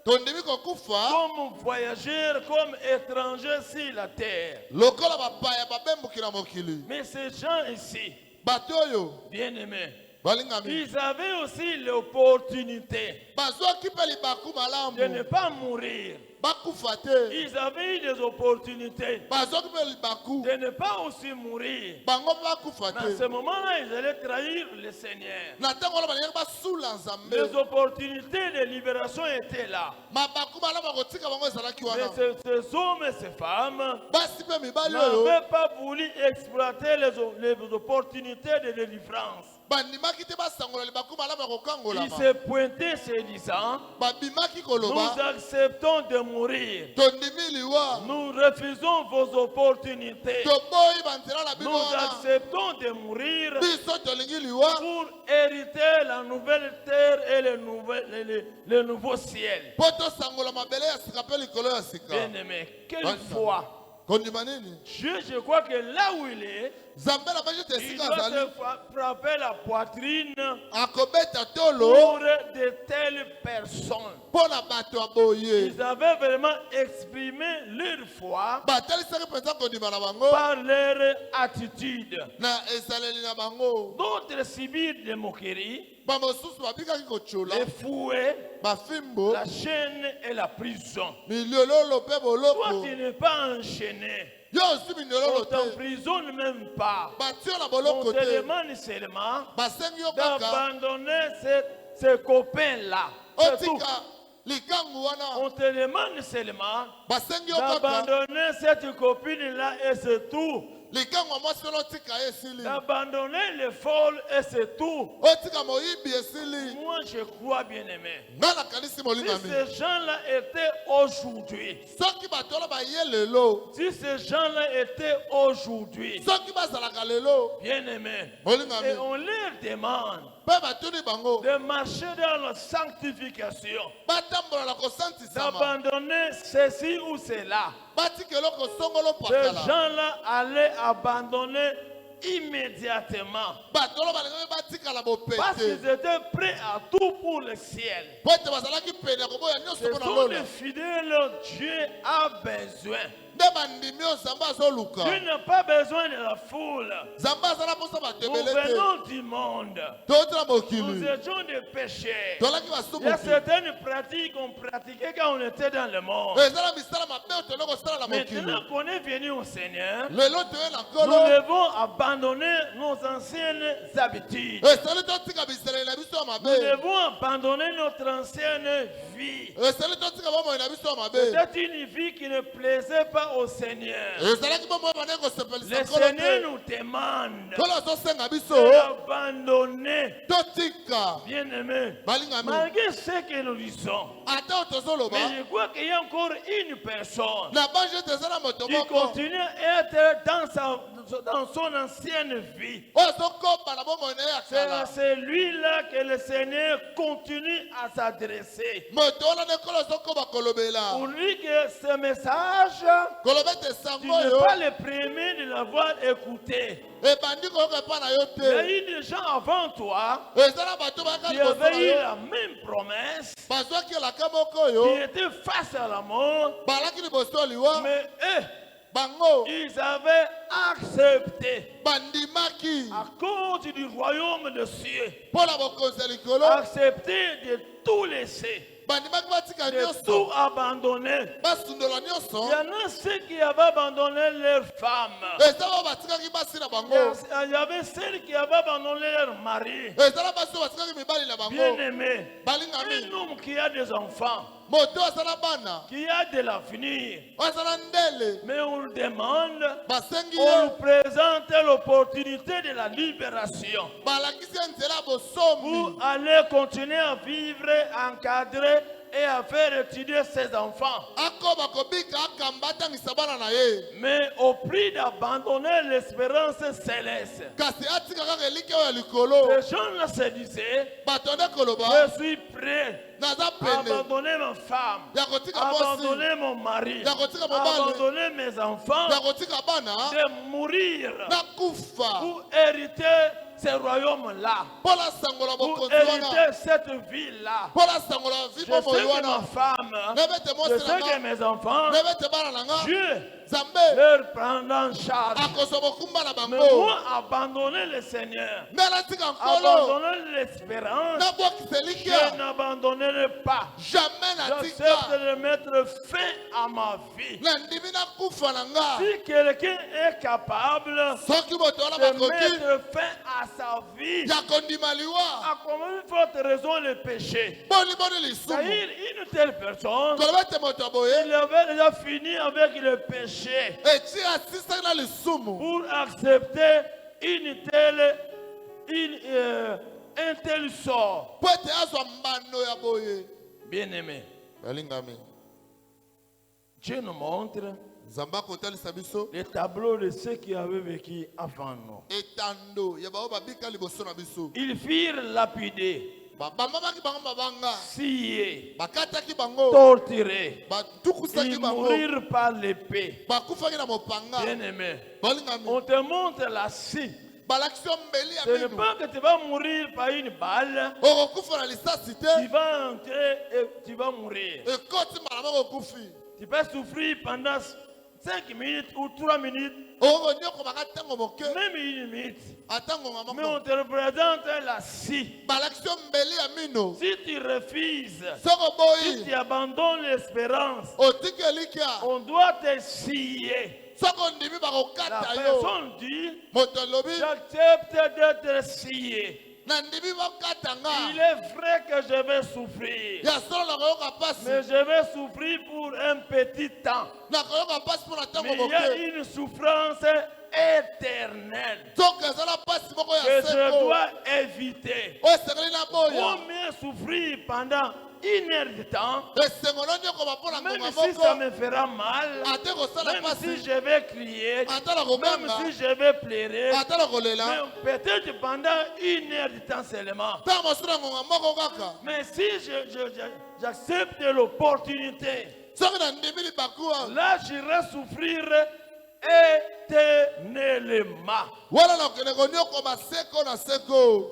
S1: tondimi kokufa
S2: comme voyageurs, comme étrangers sur la terre.
S1: lokola bapaya babembuki na mokili
S2: Mais ces gens ici,
S1: bato oyo
S2: bien-aimés,
S1: balingami
S2: ils avaient aussi l'opportunité
S1: bazwaki mpe libaku
S2: de ne
S1: malamu
S2: pas mourir.
S1: bakufa te
S2: Ils avaient eu des opportunités
S1: bazwaki mpe libaku
S2: de ne pas aussi mourir.
S1: bango mpe bakufa
S2: Dans ce
S1: te
S2: moment-là, ils allaient trahir le Seigneur.
S1: na ntango wana balingaki basula nzambe
S2: Les opportunités de libération étaient là.
S1: mabaku malamu akotika bango ezalaki
S2: Mais
S1: wana
S2: ces hommes et ces femmes
S1: basi mpe mibali oyo
S2: n'avaient pas voulu exploiter les opportunités de délivrance.
S1: bandimaki te basangola libaku malamu ya
S2: Ils
S1: kokangolama
S2: se pointaient se disant,
S1: babimaki
S2: nous
S1: koloba
S2: acceptons de mourir.
S1: tondimi liwa
S2: Nous refusons vos opportunités.
S1: toboyi banzela na bino
S2: Nous
S1: wana
S2: acceptons de mourir
S1: biso tolingi liwa
S2: pour hériter la nouvelle terre et le nouveau ciel.
S1: mpo tosangola mabele ya sika mpe likolo ya sika
S2: Bien-aimé, quelle
S1: Ouais.
S2: foi.
S1: kondima nini
S2: Dieu, je crois que là où il est,
S1: nzambe na baji te
S2: il
S1: esika
S2: doit
S1: azali
S2: se frapper la poitrine
S1: akobeta tolo
S2: pour de telles personnes.
S1: mpo na bato ya boye
S2: Ils avaient vraiment exprimé leur foi
S1: batalisaki mpenza kondima na bango
S2: par leur attitude.
S1: na esaleli na bango
S2: D'autres subirent des moqueries,
S1: bamosusu babikaki kochola
S2: les fouets,
S1: bafimbo
S2: la chaîne et la prison.
S1: miliololo mpe
S2: Toi,
S1: boloko
S2: tu n'es pas enchaîné.
S1: yo osi
S2: On
S1: miliololo te
S2: t'emprisonne même pas.
S1: batio na
S2: On
S1: boloko
S2: te
S1: te
S2: demande seulement
S1: basengi yo kaka
S2: d'abandonner ces copains-là. C'est tout.
S1: otika likangu wana
S2: On te demande seulement
S1: basengi yo kaka
S2: d'abandonner cette copine-là et c'est tout.
S1: likangu ya mwasi wana otika ye esili
S2: D'abandonner les folles et c'est tout.
S1: otika moyibi esili
S2: Moi, je crois bien aimé.
S1: nga nakanisi
S2: Si
S1: molingami
S2: ces gens-là étaient aujourd'hui,
S1: soki bato wana baye lelo
S2: si ces gens-là étaient aujourd'hui,
S1: soki bazalaka lelo
S2: bien aimé,
S1: molingami
S2: et on leur demande
S1: mpe batuni bango
S2: de marcher dans la sanctification,
S1: batambola na kosantisama
S2: d'abandonner ceci ou cela,
S1: batika eloko songolo
S2: ces
S1: pakala
S2: gens-là allaient abandonner immédiatement
S1: bato wana balingaki batikala
S2: parce qu'ils
S1: bopete
S2: étaient prêts à tout pour le ciel.
S1: po ete bazalaki pene ya koboya
S2: Ce
S1: nyonso mpo na
S2: sont
S1: lola
S2: les fidèles, Dieu a besoin.
S1: nde bandimi oyo nzambe azoluka.
S3: Dieu n'a pas besoin de la foule.
S1: Nzambe azala mposa bato
S3: Nous
S1: ebele te.
S3: venons du monde.
S1: Totala
S3: Nous
S1: mokili.
S3: étions des pécheurs.
S1: Tolaki
S3: Il y a
S1: basumuki.
S3: certaines pratiques qu'on pratiquait quand on était dans le monde.
S1: ezala misala mabe oyo toloko kosala na mokili.
S3: Maintenant qu'on est venu au Seigneur,
S1: lelo toye na
S3: nous
S1: nkolo.
S3: devons abandonner nos anciennes habitudes.
S1: esali totika biseleli na biso ya
S3: Nous
S1: mabe.
S3: devons abandonner notre ancienne vie.
S1: esali totika bomoi na biso ya mabe.
S3: C'est une vie qui ne plaisait pas au Seigneur.
S1: ezalaki bomoi bande
S3: Le
S1: kosepelisa nkolo
S3: Seigneur
S1: te.
S3: nous demande
S1: nkolo azosenga biso
S3: d'abandonner,
S1: totika
S3: bien-aimés,
S1: balingami.
S3: malgré ce que nous disons.
S1: ata oyo tozoloba
S3: Mais je crois qu'il y a encore une personne
S1: na bange ete ezala moto
S3: qui
S1: moko
S3: continue à être dans son ancienne vie.
S1: oyo azokoba na bomoi na ye ya
S3: C'est à
S1: kala.
S3: celui-là que le Seigneur continue à s'adresser.
S1: moto wana nde nkolo azokoba kolobela.
S3: Pour lui que ce message,
S1: koloba ete
S3: tu
S1: sango
S3: n'es
S1: oyo
S3: pas le premier de l'avoir écouté.
S1: ebandi koyoka epa na yo
S3: Il y a
S1: te.
S3: eu des gens avant toi
S1: ezala bato bayaka
S3: qui
S1: liboso na
S3: avaient eu
S1: yo
S3: la même promesse,
S1: bazwaki elaka moko
S3: qui
S1: oyo
S3: étaient face à la mort,
S1: balaki liboso ya liwa
S3: mais eux,
S1: bango
S3: ils avaient accepté
S1: bandimaki
S3: à cause du royaume de cieux,
S1: mpo na bokonzi ya likolo.
S3: accepté de tout laisser,
S1: bandimaki batika
S3: de
S1: nyonso
S3: tout abandonner.
S1: basundola
S3: Il
S1: nyonso.
S3: y en a ceux qui avaient abandonné leurs femmes.
S1: eza oyo batikaki basi na bango.
S3: Il y avait ceux qui avaient abandonné leur mari.
S1: ezala basi oyo batikaki mibali na bango.
S3: Bien-aimé,
S1: balingami
S3: un homme qui a des enfants,
S1: moto oyo azala bana
S3: qui a de l'avenir,
S1: oyo azala ndele
S3: mais on lui demande,
S1: basengi
S3: on
S1: ye
S3: lui présente l'opportunité de la libération
S1: balakisi ye nzela ya bosomi
S3: pour aller continuer à vivre encadré et à faire étudier ses enfants.
S1: akoba kobika akamba atangisa bana na ye.
S3: Mais au prix d'abandonner l'espérance céleste,
S1: kasi atika kaka eliki oyo ya likolo.
S3: les gens se disaient,
S1: bato nde koloba
S3: je suis prêt
S1: naza
S3: à
S1: pene
S3: abandonner ma femme,
S1: ya kotika mwasi
S3: abandonner mon mari,
S1: ya kotika mobali
S3: abandonner mes enfants,
S1: ya kotika bana
S3: de mourir
S1: nakufa
S3: pour hériter ce royaume-là,
S1: mpo nasangola
S3: pour
S1: bokonzi wana
S3: hériter cette vie-là.
S1: mpo nasangola
S3: Je
S1: vi bomoi
S3: sais que
S1: wana
S3: ma femme,
S1: nebete
S3: je
S1: mwasi na
S3: sais que
S1: nga
S3: mes enfants,
S1: nebete bana na nga
S3: Dieu
S1: nzambe
S3: leur prendra en charge.
S1: akozwa bokumba na
S3: Mais
S1: bango.
S3: moi, abandonner le Seigneur,
S1: nde natika nkolo
S3: abandonner l'espérance,
S1: nabwakisa
S3: je
S1: elikya
S3: n'abandonnerai pas.
S1: jamais
S3: J'accepte
S1: natika
S3: de mettre fin à ma vie.
S1: nandimi nakufa na nga.
S3: Si quelqu'un est capable
S1: soki moto wana
S3: de
S1: bakoki
S3: mettre fin à sa vie,
S1: ya kondima liwa
S3: à comment une forte raison le péché.
S1: boni lisumu
S3: C'est-à-dire une telle personne,
S1: koloba ete moto ya boye
S3: il avait déjà fini avec le péché
S1: eti asisaki na lisumu
S3: pour accepter un tel sort.
S1: mpo ete azwa mbano ya boye.
S3: Bien-aimé,
S1: balingami
S3: Dieu nous montre
S1: nzambe akotalisa biso
S3: le tableau de ceux qui avaient vécu avant nous.
S1: etando ya bao babika liboso na biso.
S3: Ils firent lapider,
S1: babambamaki bango mabanga
S3: scier,
S1: bakataki bango
S3: torturer.
S1: batukusaki
S3: Ils
S1: bango
S3: mourirent par l'épée.
S1: bakufaki na mopanga.
S3: Bien-aimé,
S1: balingami
S3: on te montre la scie.
S1: balakisi yo mbeli
S3: Ce
S1: ya
S3: n'est
S1: minu
S3: pas que tu vas mourir par une balle,
S1: okokufa na lisasi
S3: tu
S1: te
S3: vas entrer et tu vas mourir.
S1: ekoti mbala moko okufi
S3: Tu peux souffrir pendant 5 minutes ou 3 minutes,
S1: okonyokobaka ntango moke
S3: même 1 minute.
S1: ata ngonga
S3: Mais on
S1: moko
S3: te représente la scie.
S1: balakisi yo mbeli ya minu
S3: Si tu refuses,
S1: soki
S3: si
S1: oboyi
S3: tu abandonnes l'espérance,
S1: otiki elikya
S3: on doit te scier.
S1: soki ondimi
S3: La
S1: bakokata yo
S3: personne dit,
S1: moto alobi
S3: j'accepte d'être scié.
S1: nandimi bakata nga
S3: Il est vrai que je vais souffrir,
S1: ya solo nakoyoka
S3: mais
S1: mpasi
S3: je vais souffrir pour un petit temps.
S1: nakoyoka mpasi mpo na ntango
S3: Mais il y a
S1: moke
S3: une souffrance éternelle
S1: soki ezala mpasi moko
S3: que
S1: ya
S3: je
S1: seko
S3: dois éviter.
S1: oyo esengeli na boya
S3: Vaut mieux souffrir pendant 1 heure de temps,
S1: esengo nonyokoma mpo na
S3: même
S1: ngonga
S3: si ça
S1: moko
S3: me fera mal,
S1: ate kosala
S3: même si
S1: mpasi
S3: je vais crier,
S1: ata na
S3: même
S1: koganga
S3: si je vais pleurer,
S1: ata na kolela
S3: mais peut-être pendant 1 heure de temps seulement.
S1: ntango mosusu na ngonga moko kaka
S3: Mais si j'accepte l'opportunité,
S1: soki nandimi libakuwa
S3: là j'irai souffrir éternellement.
S1: wana nakende konyokoma seko na seko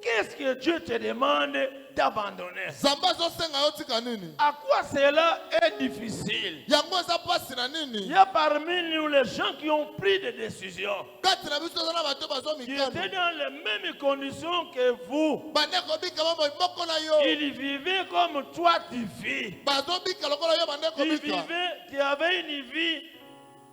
S3: qu'est-ce que Dieu te demande d'abandonner?
S1: Zamba azosenga yo tika nini?
S3: À quoi cela est difficile?
S1: Yango eza pasi na
S3: Il
S1: nini?
S3: y a parmi nous les gens qui ont pris des décisions,
S1: Kati na biso eza na bato
S3: qui étaient
S1: bazomikano.
S3: dans les mêmes conditions que vous.
S1: Bandeko bika mambo moko na yo.
S3: Ils vivaient comme toi tu vis.
S1: Bazobika lokola yo bandeko
S3: Ils
S1: bika.
S3: vivaient, tu avais une vie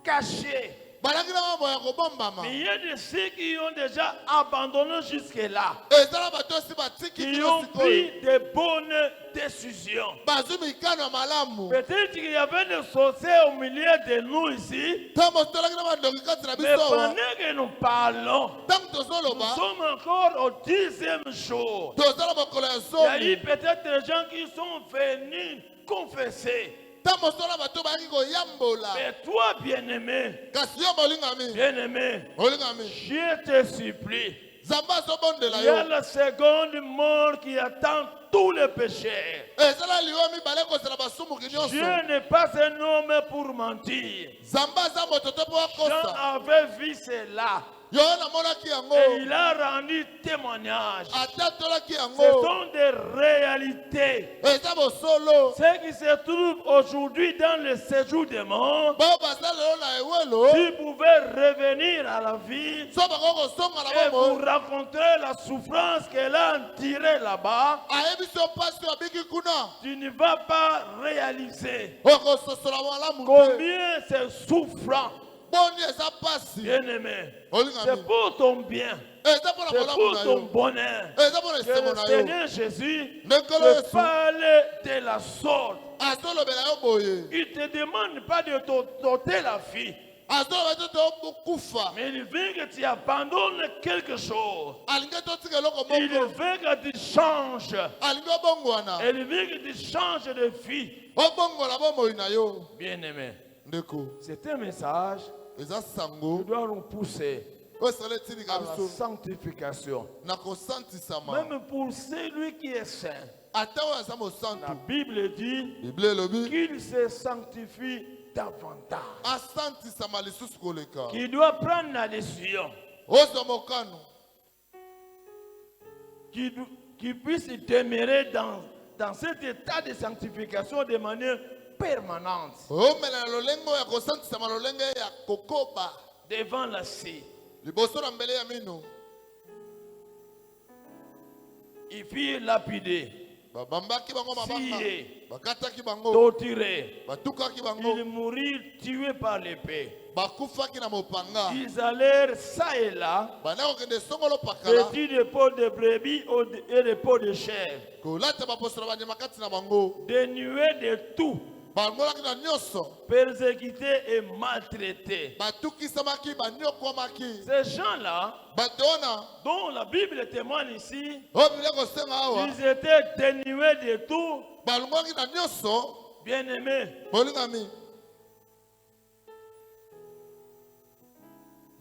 S3: cachée.
S1: Balaki na mambo ya kobombama.
S3: Mais il y a de ceux qui ont déjà abandonné jusque-là,
S1: Eza na bato osi batiki
S3: qui
S1: kino
S3: ont
S1: sikoyo.
S3: pris de bonnes décisions.
S1: Bazwi mikano ya malamu.
S3: Peut-être qu'il y avait des sorciers au milieu de nous ici,
S1: Ntango tolaki na bandoki kati na
S3: mais
S1: biso awa.
S3: pendant que nous parlons,
S1: Ntango
S3: nous
S1: tozoloba.
S3: sommes encore au 10e jour.
S1: Toza na mokolo ya
S3: Il y a eu
S1: zomi.
S3: peut-être des gens qui sont venus confesser.
S1: Ntango mosola bato bayaki koyambola.
S3: Mais toi, bien-aimé,
S1: Kasi yo molingami.
S3: bien-aimé,
S1: Molingami.
S3: je te supplie,
S1: Zamba azobondela
S3: il y a
S1: yo.
S3: la seconde mort qui attend tous les pécheurs.
S1: Ezala liwa mibale kozela basumuki nyonso.
S3: Dieu n'est pas un homme pour mentir.
S1: Zamba aza moto te mpo
S3: Jean
S1: akosa.
S3: avait vu cela
S1: Yo namonaki yango.
S3: et il a rendu témoignage.
S1: Ata tolaki
S3: Ce
S1: yango.
S3: sont des réalités.
S1: Eza bosolo.
S3: Ceux qui se trouvent aujourd'hui dans le séjour des morts,
S1: Bao baza lelo na ewelo.
S3: si vous pouvez revenir à la vie
S1: So bako kosonga
S3: et
S1: na
S3: vous
S1: bomo.
S3: raconter la souffrance qu'elle a tirée là-bas,
S1: Ayebi so pasi abiki kuna.
S3: tu ne vas pas réaliser
S1: Okososola malamu te.
S3: combien c'est souffrant,
S1: Boni eza pasi.
S3: bien-aimé.
S1: Olingami.
S3: C'est pour ton bien,
S1: Eza mpona
S3: c'est
S1: malamu
S3: pour
S1: na
S3: ton
S1: yo.
S3: bonheur
S1: Eza mpona
S3: que
S1: esengo
S3: le
S1: na yo.
S3: Seigneur Jésus
S1: Ndekolo
S3: te
S1: Yesu.
S3: parle de la sorte.
S1: Azolobela yo boye.
S3: Il ne te demande pas de t'ôter la vie,
S1: Azoloba te tokufa.
S3: mais il veut que tu abandonnes quelque chose.
S1: Alingi totika eloko
S3: Il
S1: moko.
S3: veut que tu changes.
S1: Alingi obongwana.
S3: Il veut que tu changes de vie.
S1: Obongola bomoi na yo.
S3: Bien-aimé,
S1: Ndeko.
S3: c'est un message
S1: Eza
S3: qui
S1: sango.
S3: doit nous pousser
S1: Oyo esala etilika
S3: à la
S1: biso.
S3: sanctification.
S1: Na kosantisama.
S3: Même pour celui qui est saint.
S1: Ata oyo aza
S3: La
S1: mosantu.
S3: Bible dit
S1: Bible elobi.
S3: qu'il se sanctifie davantage.
S1: Asantisama lisusu koleka.
S3: Qu'il doit prendre la décision.
S1: Ozwa mokano.
S3: Qu'il puisse demeurer dans cet état de sanctification de manière permanente
S1: Omela na lolenge oyo ya kosantisama lolenge ya kokoba.
S3: devant la scie.
S1: Liboso na mbele ya mino.
S3: Il fut lapidé,
S1: Babambaki bango mabanga.
S3: scié,
S1: Bakataki bango.
S3: torturé.
S1: Batukaki
S3: Il
S1: bango.
S3: mourut tué par l'épée.
S1: Bakufaki na mopanga.
S3: Ils allèrent ça et là,
S1: Banda kokende songolo pakala.
S3: vêtus de peau de brebis et de peau de chèvre,
S1: Kolata baposola banyama kati na bango.
S3: dénués de tout,
S1: Bangolaki na nyonso.
S3: persécutés et maltraités.
S1: Batukisamaki banyokwamaki.
S3: Ces gens-là,
S1: Bato wana
S3: dont la Bible témoigne ici,
S1: oyo biblia kosenga awa.
S3: ils étaient dénués de tout,
S1: Balongwaki na nyonso.
S3: bien-aimés,
S1: Bolingami.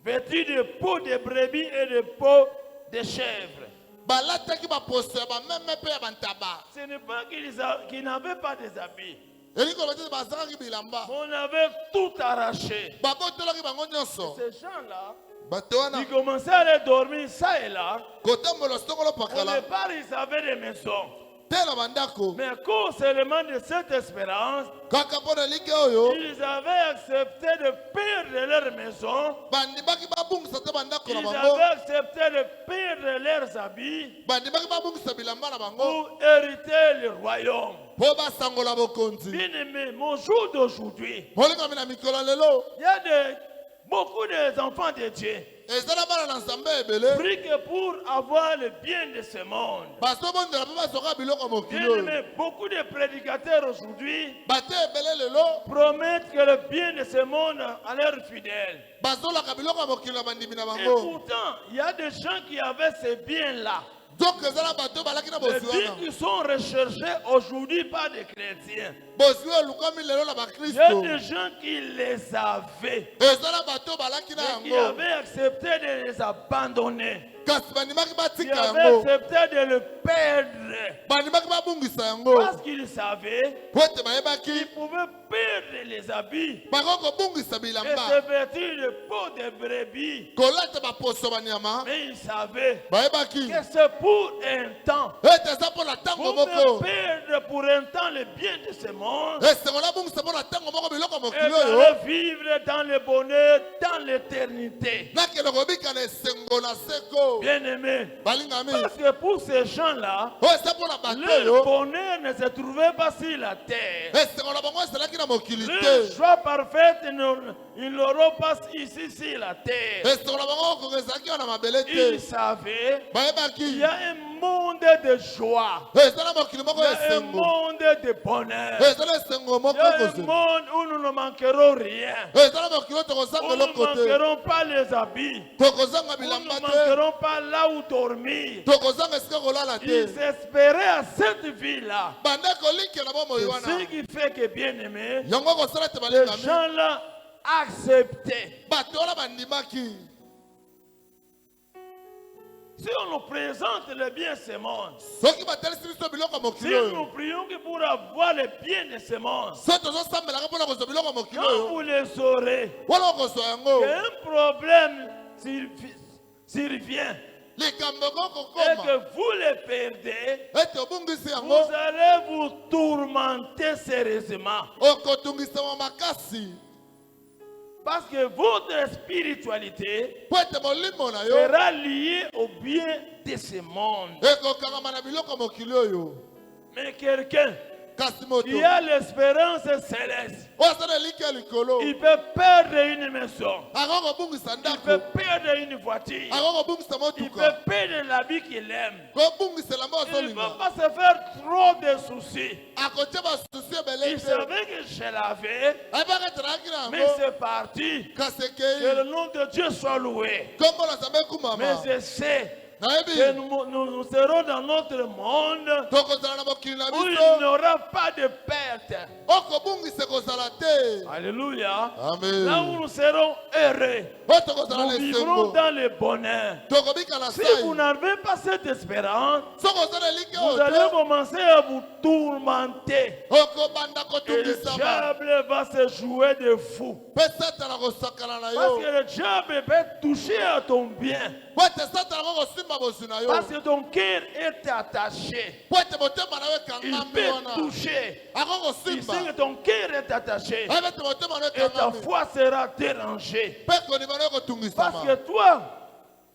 S3: vêtus de peau de brebis et de peau de chèvre.
S1: Balataki baposo ya bameme mpe ya bantaba.
S3: Ce n'est pas qu'ils n'avaient pas des habits.
S1: Elingi koloba te bazalaki bilamba.
S3: On avait tout arraché.
S1: Babotolaki bango nyonso.
S3: Ces gens-là,
S1: Bato wana
S3: ils commençaient à aller dormir ça et là.
S1: kotambola songolo
S3: Au
S1: pakala.
S3: départ, ils avaient des maisons.
S1: Te na bandako.
S3: Mais à cause seulement de cette espérance,
S1: Kaka mpo na elike oyo.
S3: ils avaient accepté de perdre leur maison.
S1: Bandimaki babungisa te bandako na
S3: Ils
S1: bango.
S3: avaient accepté de perdre leurs habits
S1: Bandimaki babungisa bilamba na bango.
S3: pour hériter le royaume.
S1: Mpo basangola bokonzi.
S3: Bien-aimé, mon jour d'aujourd'hui,
S1: Molingami na mikolo ya lelo.
S3: il y a beaucoup d'enfants de Dieu
S1: Ezala bana na nzambe ebele.
S3: prient que pour avoir le bien de ce monde.
S1: Bazobondela mpe bazoka biloko mokili oyo.
S3: Bien-aimé, beaucoup de prédicateurs aujourd'hui
S1: Bate ebele lelo.
S3: promettent que le bien de ce monde à leurs fidèles.
S1: Bazolaka biloko ya mokili na bandimi na
S3: Et
S1: bango.
S3: pourtant, il y a des gens qui avaient ces biens-là.
S1: Donc ezala bato balaki na
S3: Les
S1: bozwi
S3: biens
S1: wana.
S3: qui sont recherchés aujourd'hui par des chrétiens.
S1: Bozwi oyo elukami lelo na
S3: Il y a
S1: bakristo.
S3: des gens qui les avaient
S1: Ezala bato balaki na
S3: et qui
S1: yango.
S3: avaient accepté de les abandonner.
S1: kasi bandimaki
S3: qui
S1: batika
S3: avaient
S1: yango
S3: accepté de le perdre
S1: bandimaki babungisa yango
S3: parce qu'ils savaient
S1: po ete bayebaki
S3: qu'ils pouvaient perdre les habits
S1: bakoki kobungisa
S3: et
S1: bilamba
S3: se vêtir de peau de brebis.
S1: kolata baposo banyama
S3: Mais ils savaient
S1: bayebaki
S3: que c'est pour un temps.
S1: ete eza mpo na ntango
S3: Vous
S1: moko
S3: me perdre pour un temps le bien de ce monde
S1: esengo nabungisa mpo na ntango moko biloko ya
S3: et
S1: mokili oyo
S3: d'aller vivre dans le bonheur, dans l'éternité.
S1: nakende kobika na esengo na seko
S3: Bien-aimés,
S1: balingami
S3: parce que pour ces gens-là,
S1: oyo eza mpo na bato
S3: leur
S1: oyo
S3: bonheur ne se trouvait pas sur la terre.
S1: esengo na bango ezalaki na mokili
S3: Leur
S1: te
S3: joie parfaite, ils n'auront pas ici sur la terre.
S1: esengo na bango okongo ezalaki wana mabele
S3: Ils
S1: te
S3: savaient qu'il
S1: bayebaki
S3: y a un monde de joie,
S1: eza na mokili moko
S3: il y
S1: ya
S3: a un
S1: esengo
S3: monde de bonheur,
S1: eza na esengo
S3: il
S1: moko
S3: y a un
S1: ekozela
S3: monde où nous ne manquerons rien,
S1: eza na mokili oyo
S3: où
S1: tokozanga
S3: nous
S1: eloko
S3: ne
S1: te
S3: manquerons pas les habits,
S1: tokozanga
S3: où nous
S1: bilamba
S3: ne
S1: te
S3: manquerons pas là où dormir.
S1: tokozanga esika kolala te
S3: Ils espéraient à cette vie-là.
S1: banda kolikela bomoi
S3: C'est
S1: wana
S3: ce qui fait que, bien aimé,
S1: yango kosala te
S3: les
S1: balingami
S3: gens-là acceptaient.
S1: bato wana bandimaki
S3: Si on nous présente le bien de ce monde,
S1: soki batalisi biso biloko ya
S3: si
S1: mokili
S3: nous
S1: oyo
S3: prions que pour avoir le bien de ce monde,
S1: so tozosambelaka mpona kozwa biloko ya mokili
S3: quand
S1: oyo
S3: vous les aurez,
S1: wana okozwa yango
S3: qu'un problème survient
S1: likambo eko
S3: et
S1: kokoma
S3: que vous les perdez,
S1: ete obungisi
S3: vous
S1: yango
S3: allez vous tourmenter sérieusement.
S1: okotungisama makasi
S3: Parce que votre spiritualité
S1: po ete molimo na yo
S3: sera liée au bien de ce monde.
S1: ekokangama na biloko ya mokili oyo
S3: Mais quelqu'un
S1: kasi moto
S3: qui a l'espérance céleste,
S1: oyo aza na eliki ya likolo
S3: il peut perdre une maison,
S1: ako kobungisa
S3: il peut
S1: ndako
S3: perdre une voiture,
S1: ako kobungisa
S3: il
S1: motuka
S3: peut perdre l'habit qu'il aime.
S1: kobungisa elamba
S3: Il ne
S1: azolinga
S3: peut pas se faire trop de soucis.
S1: akotia basusi ebele
S3: Il
S1: te
S3: savait que je l'avais,
S1: ayebaka etalaki na
S3: mais
S1: yango
S3: c'est parti.
S1: kasi
S3: Que le
S1: ekei
S3: nom de Dieu soit loué.
S1: kombo na nzambe
S3: Mais
S1: ekumama
S3: je sais que
S1: nayebi
S3: nous serons dans notre monde
S1: tokozala na mokili na
S3: où il
S1: biso
S3: n'y aura pas de perte.
S1: okobungisa ekozala te
S3: Alléluia. Là où
S1: amen
S3: nous serons heureux,
S1: oyo tokozala
S3: nous
S1: na
S3: vivrons
S1: esengo
S3: dans le bonheur.
S1: tokobika na
S3: Si
S1: sai
S3: vous n'avez pas cette espérance,
S1: soki oza na eliki
S3: vous
S1: oyo
S3: allez
S1: te
S3: commencer à vous tourmenter.
S1: okobanda
S3: Et le
S1: kotungisama
S3: diable va se jouer de fou.
S1: mpe satana kosakana na
S3: Parce
S1: yo
S3: que le diable peut toucher à ton bien.
S1: po ete satana kokosimba bozwi na yo
S3: Parce que ton cœur est attaché.
S1: po ete motema na yo
S3: Il
S1: ekangami
S3: peut
S1: wana
S3: toucher.
S1: ako
S3: Il sait
S1: kosimba
S3: que ton cœur est attaché.
S1: ayebi ete motema na yo
S3: Et ta
S1: ekangami
S3: foi sera dérangée.
S1: mpe kondima na yo
S3: Parce
S1: kotungisama
S3: que toi,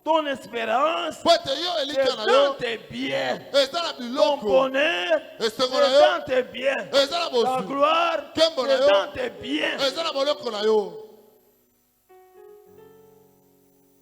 S3: ton espérance,
S1: po ete yo
S3: c'est
S1: elikya na
S3: dans
S1: yo
S3: tes biens.
S1: eza na
S3: Ton
S1: biloko
S3: bonheur, c'est
S1: esengo na yo
S3: dans tes biens.
S1: eza na
S3: Ta
S1: bozwi
S3: gloire,
S1: Kembo na
S3: c'est
S1: yo.
S3: dans tes biens.
S1: eza na boloko na yo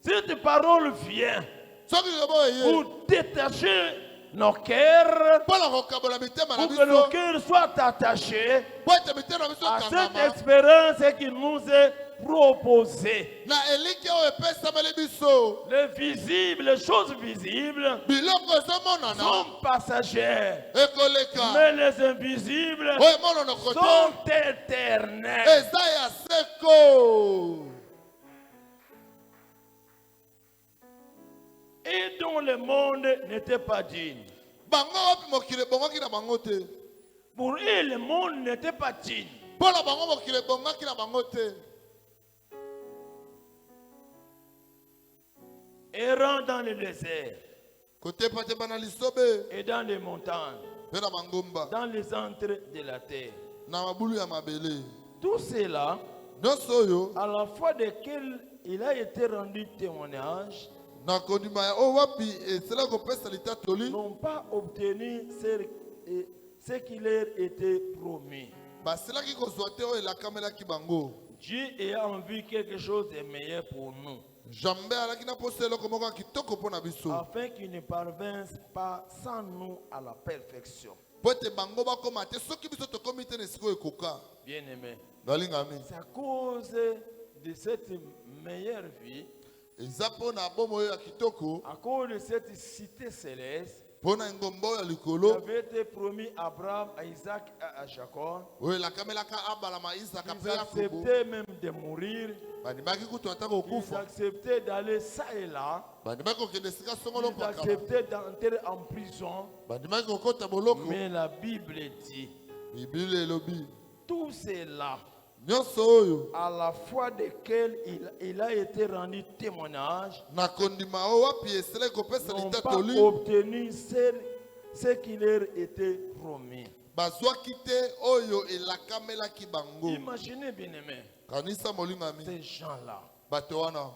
S3: Cette parole vient
S1: soki lilobo eye
S3: pour détacher nos cœurs,
S1: mpo na kokabola mitema na
S3: pour que nos
S1: biso
S3: cœurs soient attachés
S1: po ete mitema na biso
S3: à cette
S1: ekangama
S3: espérance qui nous est proposée.
S1: na eliki oyo epesameli biso
S3: Les visibles, les choses visibles
S1: biloko ezomonana
S3: sont passagères,
S1: ekoleka
S3: mais les invisibles
S1: oyo emonanoko te
S3: sont éternels.
S1: eza ya seko
S3: Et dont le monde n'était pas digne.
S1: bango wapi mokili ebongaki na bango te
S3: Pour eux, le monde n'était pas digne.
S1: mpo na bango mokili ebongaki na bango te
S3: Errant dans le désert
S1: kotepatepa na lisobe
S3: et dans les montagnes,
S1: mpe na bangomba
S3: dans les entrées de la terre.
S1: na mabulu ya mabele
S3: Tout cela,
S1: nyonso oyo
S3: à la fois desquels il a été rendu témoignage,
S1: na kondima ya oyo wapi esila kopesa litatoli
S3: n'ont pas obtenu ce qui leur était promis.
S1: basilaki kozwa te oyo elakamelaki bango
S3: Dieu a envie quelque chose de meilleur pour nous,
S1: jambe alaki na posa eloko moko ya kitoko mpo na biso
S3: afin qu'ils ne parvinssent pas sans nous à la perfection.
S1: po ete bango bakóma te soki biso tokómi te na esika oyo ekoka
S3: Bien-aimés,
S1: balingami
S3: c'est à cause de cette meilleure vie,
S1: eza mpo na bomoi oyo ya kitoko
S3: à cause de cette cité céleste,
S1: Pona ngombo ya
S3: qui
S1: likolo.
S3: avait été promis à Abraham, à Isaac et à Jacob.
S1: Oyo la kamelaka abala ma Isaka
S3: Ils
S1: pe Yakobo.
S3: acceptaient même de mourir.
S1: Bandimaki kutu ataka
S3: Ils
S1: okufa.
S3: acceptaient d'aller ça et là.
S1: Bandimaki okende sika songolo
S3: Ils
S1: pakala.
S3: acceptaient d'entrer en prison.
S1: Bandimaki okota boloko.
S3: Mais la Bible dit,
S1: Bible elobi.
S3: tout cela,
S1: Nyonso oyo
S3: à la foi desquels il a été rendu témoignage,
S1: na kondima o wapi esele kopesa
S3: n'ont pas
S1: litatoli.
S3: obtenu ce qui leur était promis.
S1: Bazwaki te oyo elakamelaki bango.
S3: Imaginez bien aimé,
S1: Kanisa molingami.
S3: ces gens-là
S1: Bato wana.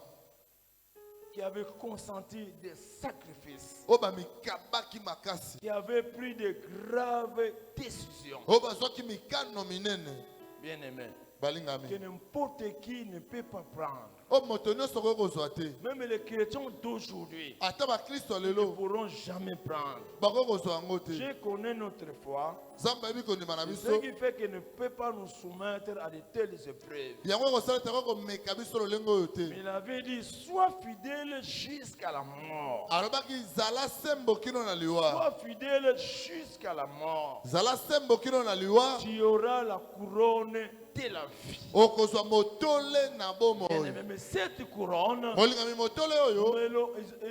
S3: qui avaient consenti des sacrifices,
S1: O bamikabaki makasi.
S3: qui avaient pris de graves décisions.
S1: O bazwaki mikano minene.
S3: Bien aimé, que
S1: Balingami.
S3: n'importe qui ne peut pas prendre.
S1: O moto nyonso kokozwa te.
S3: Même les chrétiens d'aujourd'hui
S1: Ata bakristo
S3: ne
S1: lelo
S3: pourront jamais prendre.
S1: bakokozwa yango te.
S3: Je connais notre foi.
S1: Nzambe ayebi kondima na
S3: Ce
S1: biso.
S3: qui fait qu'il ne peut pas nous soumettre à de telles épreuves.
S1: Yango ekosala te komeka biso lolenge oyo te.
S3: Il avait dit, sois fidèle jusqu'à la mort.
S1: Alobaki zala sembo kino na liwa.
S3: Sois fidèle jusqu'à la mort.
S1: Zala sembo kino na liwa.
S3: Tu auras la couronne de la vie.
S1: Okozwa motole na bomoi.
S3: Bien-aimé, mais cette couronne,
S1: Molingami motole oyo.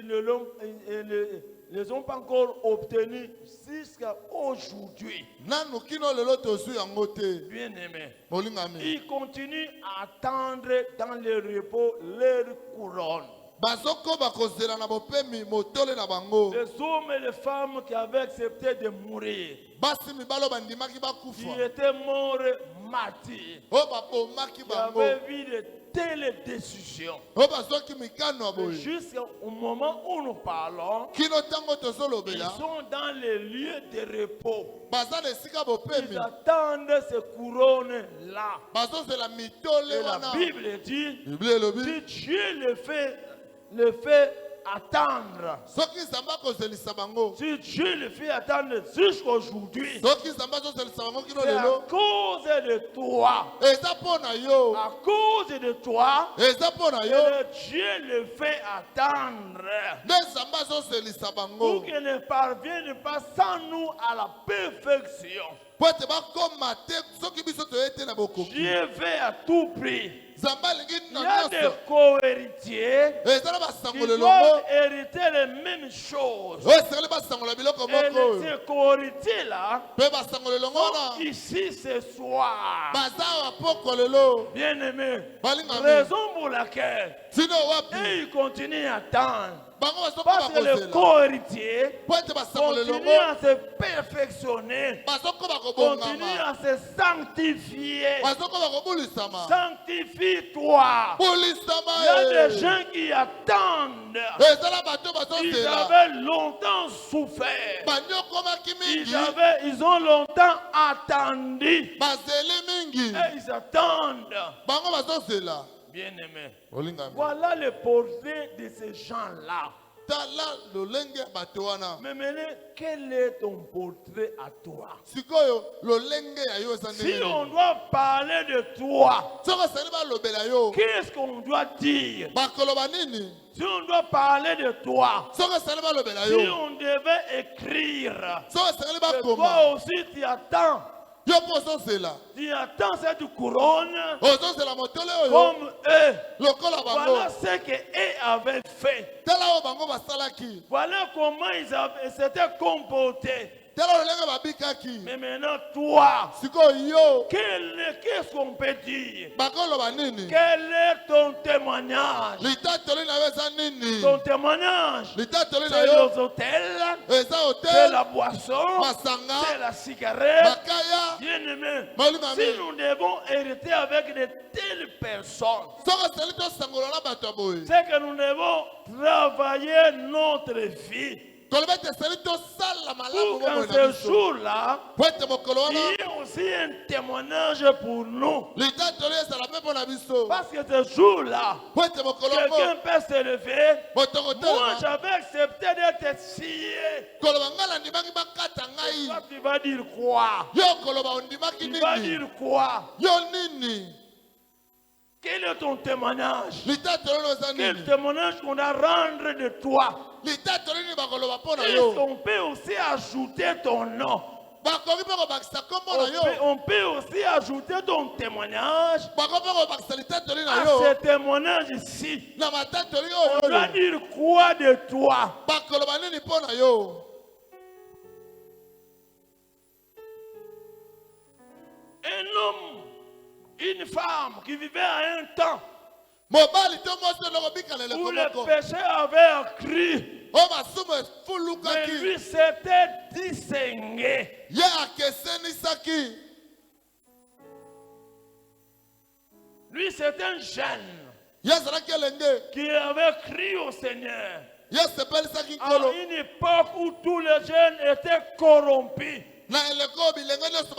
S3: ils ne les ont pas encore obtenus jusqu'à aujourd'hui.
S1: Nanu kino lelo tozwi yango te.
S3: Bien-aimé,
S1: Molingami.
S3: ils continuent à attendre dans le repos leur couronne.
S1: Bazokoba kozela na bopemi motole na bango.
S3: Les hommes et les femmes qui avaient accepté de mourir,
S1: Basi mibalo bandimaki
S3: qui
S1: bakufa.
S3: étaient morts martyrs,
S1: O babomaki
S3: qui
S1: bango.
S3: avaient vu de telles décisions.
S1: O bazwaki mikano ya
S3: Mais
S1: boye.
S3: jusqu'au moment où nous parlons,
S1: Kino tango
S3: ils
S1: tozolobela.
S3: sont dans les lieux de repos.
S1: Baza na esika
S3: Ils
S1: bopemi.
S3: attendent ces couronnes-là.
S1: Bazozela mitole
S3: Et la
S1: wana.
S3: Bible dit,
S1: Bible elobi.
S3: si Dieu le fait attendre,
S1: Soki Nzambe akozelisa bango.
S3: si Dieu le fait attendre jusqu'aujourd'hui,
S1: Soki Nzambe azozelisa bango kino
S3: c'est à
S1: lelo.
S3: cause de toi.
S1: Eza mpo na yo.
S3: À cause de toi,
S1: Eza mpo na
S3: que
S1: yo.
S3: Dieu le fait attendre.
S1: Nde Nzambe azozelisa
S3: Pour
S1: bango.
S3: qu'il ne parvienne pas sans nous à la perfection.
S1: Po ete bakoma te soki biso toye te na bokoki.
S3: Dieu veut à tout prix.
S1: Nzambe alingi
S3: Il y
S1: na
S3: a des
S1: nyonso.
S3: co-héritiers
S1: Eza na
S3: qui
S1: basangolo
S3: doivent
S1: elongo.
S3: hériter les mêmes choses.
S1: Oyo esengeli basangola biloko
S3: Et
S1: moko oyo.
S3: ces co-héritiers-là,
S1: Mpe basangolo elongo
S3: sont
S1: wana.
S3: ici ce soir.
S1: Baza awa poko lelo.
S3: Bien-aimés,
S1: Balingami.
S3: raison pour laquelle
S1: Tino wapi.
S3: et ils continuent à attendre.
S1: Bango
S3: Parce
S1: bazokoba
S3: que les
S1: kozela.
S3: co-héritiers
S1: Po ete basangolo
S3: continuent
S1: elongo.
S3: à se perfectionner,
S1: Bazokoba
S3: continuent
S1: kobongama.
S3: à se sanctifier.
S1: Bazokoba kobulisama.
S3: Sanctifie-toi.
S1: Bulisama
S3: Il y a
S1: ye.
S3: des gens qui attendent.
S1: Ezala bato
S3: Ils
S1: bazozela.
S3: avaient longtemps souffert.
S1: Banyokomaki mingi.
S3: Ils ont longtemps attendu.
S1: Bazeli mingi.
S3: Et ils attendent.
S1: Bango bazozela.
S3: Bien-aimés,
S1: Olingami.
S3: voilà le portrait de ces gens-là.
S1: Tala lolenge ya bato wana.
S3: Mais maintenant, quel est ton portrait à toi?
S1: Sikoyo lolenge ya yo eza
S3: Si
S1: ndenge
S3: on
S1: nini?
S3: doit parler de toi,
S1: Soko esali balobela yo.
S3: qu'est-ce qu'on doit dire?
S1: Bakoloba nini?
S3: Si on doit parler de toi,
S1: Soko esali balobela
S3: si
S1: yo.
S3: on devait écrire,
S1: Soko esali
S3: que
S1: bakoma.
S3: toi aussi tu attends.
S1: Yo mpo ozozela.
S3: Tu attends cette couronne
S1: Ozozela motole oyo.
S3: comme eux.
S1: Lokola bango.
S3: Voilà ce qu'eux avaient fait.
S1: Tala oyo bango basalaki.
S3: Voilà comment ils s'étaient comportés.
S1: Tala lolenge babikaki.
S3: Mais maintenant, toi,
S1: Sikoyo yo.
S3: qu'est-ce qu'on peut dire?
S1: Bakoloba nini?
S3: Quel est ton témoignage?
S1: Litatoli na yo eza nini?
S3: Ton témoignage,
S1: Litatoli na
S3: c'est
S1: yo
S3: les hôtels,
S1: eza
S3: c'est
S1: hotel.
S3: la boisson,
S1: Masanga.
S3: c'est la cigarette.
S1: Makaya.
S3: Bien-aimé,
S1: Molingami.
S3: si nous devons hériter avec de telles personnes,
S1: Soko esali tosangola na bato ya boye.
S3: c'est que nous devons travailler notre vie
S1: Koloba ete esali tosala malamu
S3: pour qu'en
S1: bomoi na
S3: ce
S1: biso.
S3: jour-là,
S1: Po ete mokolo
S3: il y
S1: wana
S3: ait aussi un témoignage pour nous.
S1: litatoli ezala mpe mpo na biso.
S3: Parce que ce jour-là,
S1: Po ete mokolo
S3: quelqu'un
S1: ngo
S3: peut se lever.
S1: moto
S3: Moi,
S1: kotelema
S3: j'avais accepté d'être scié.
S1: koloba ngai nandimaki bakata ngai.
S3: Toi, tu vas dire quoi?
S1: Yo koloba ondimaki
S3: Tu vas
S1: nini?
S3: dire quoi?
S1: Yo nini?
S3: Quel est ton témoignage?
S1: litatolo no za
S3: Quel
S1: nini
S3: témoignage qu'on a rendre de toi?
S1: litatolo nini bakoloba mpo na
S3: Est-ce
S1: yo
S3: qu'on peut aussi ajouter ton nom?
S1: bakoki mpe kobakisa kombo na yo
S3: On peut aussi ajouter ton témoignage
S1: bakoki mpe kobakisa litatoli na
S3: à
S1: yo
S3: ce témoignage ici.
S1: na matatoli
S3: On doit
S1: oyo
S3: dire quoi de toi?
S1: bakoloba nini mpo na yo
S3: Un homme, une femme qui vivait à un temps
S1: mobali to mosi lokobika leleko
S3: où le
S1: moko
S3: péché avait écrit,
S1: oyo masumu
S3: mais
S1: efulukaki
S3: lui s'était distingué.
S1: ye akesenisaki
S3: Lui, c'est un jeune
S1: ye azalaki elenge
S3: qui avait crié au Seigneur
S1: ye asepelisaki
S3: à
S1: nkolo
S3: une époque où tous les jeunes étaient corrompus.
S1: na eleko oyo bilenge nyonso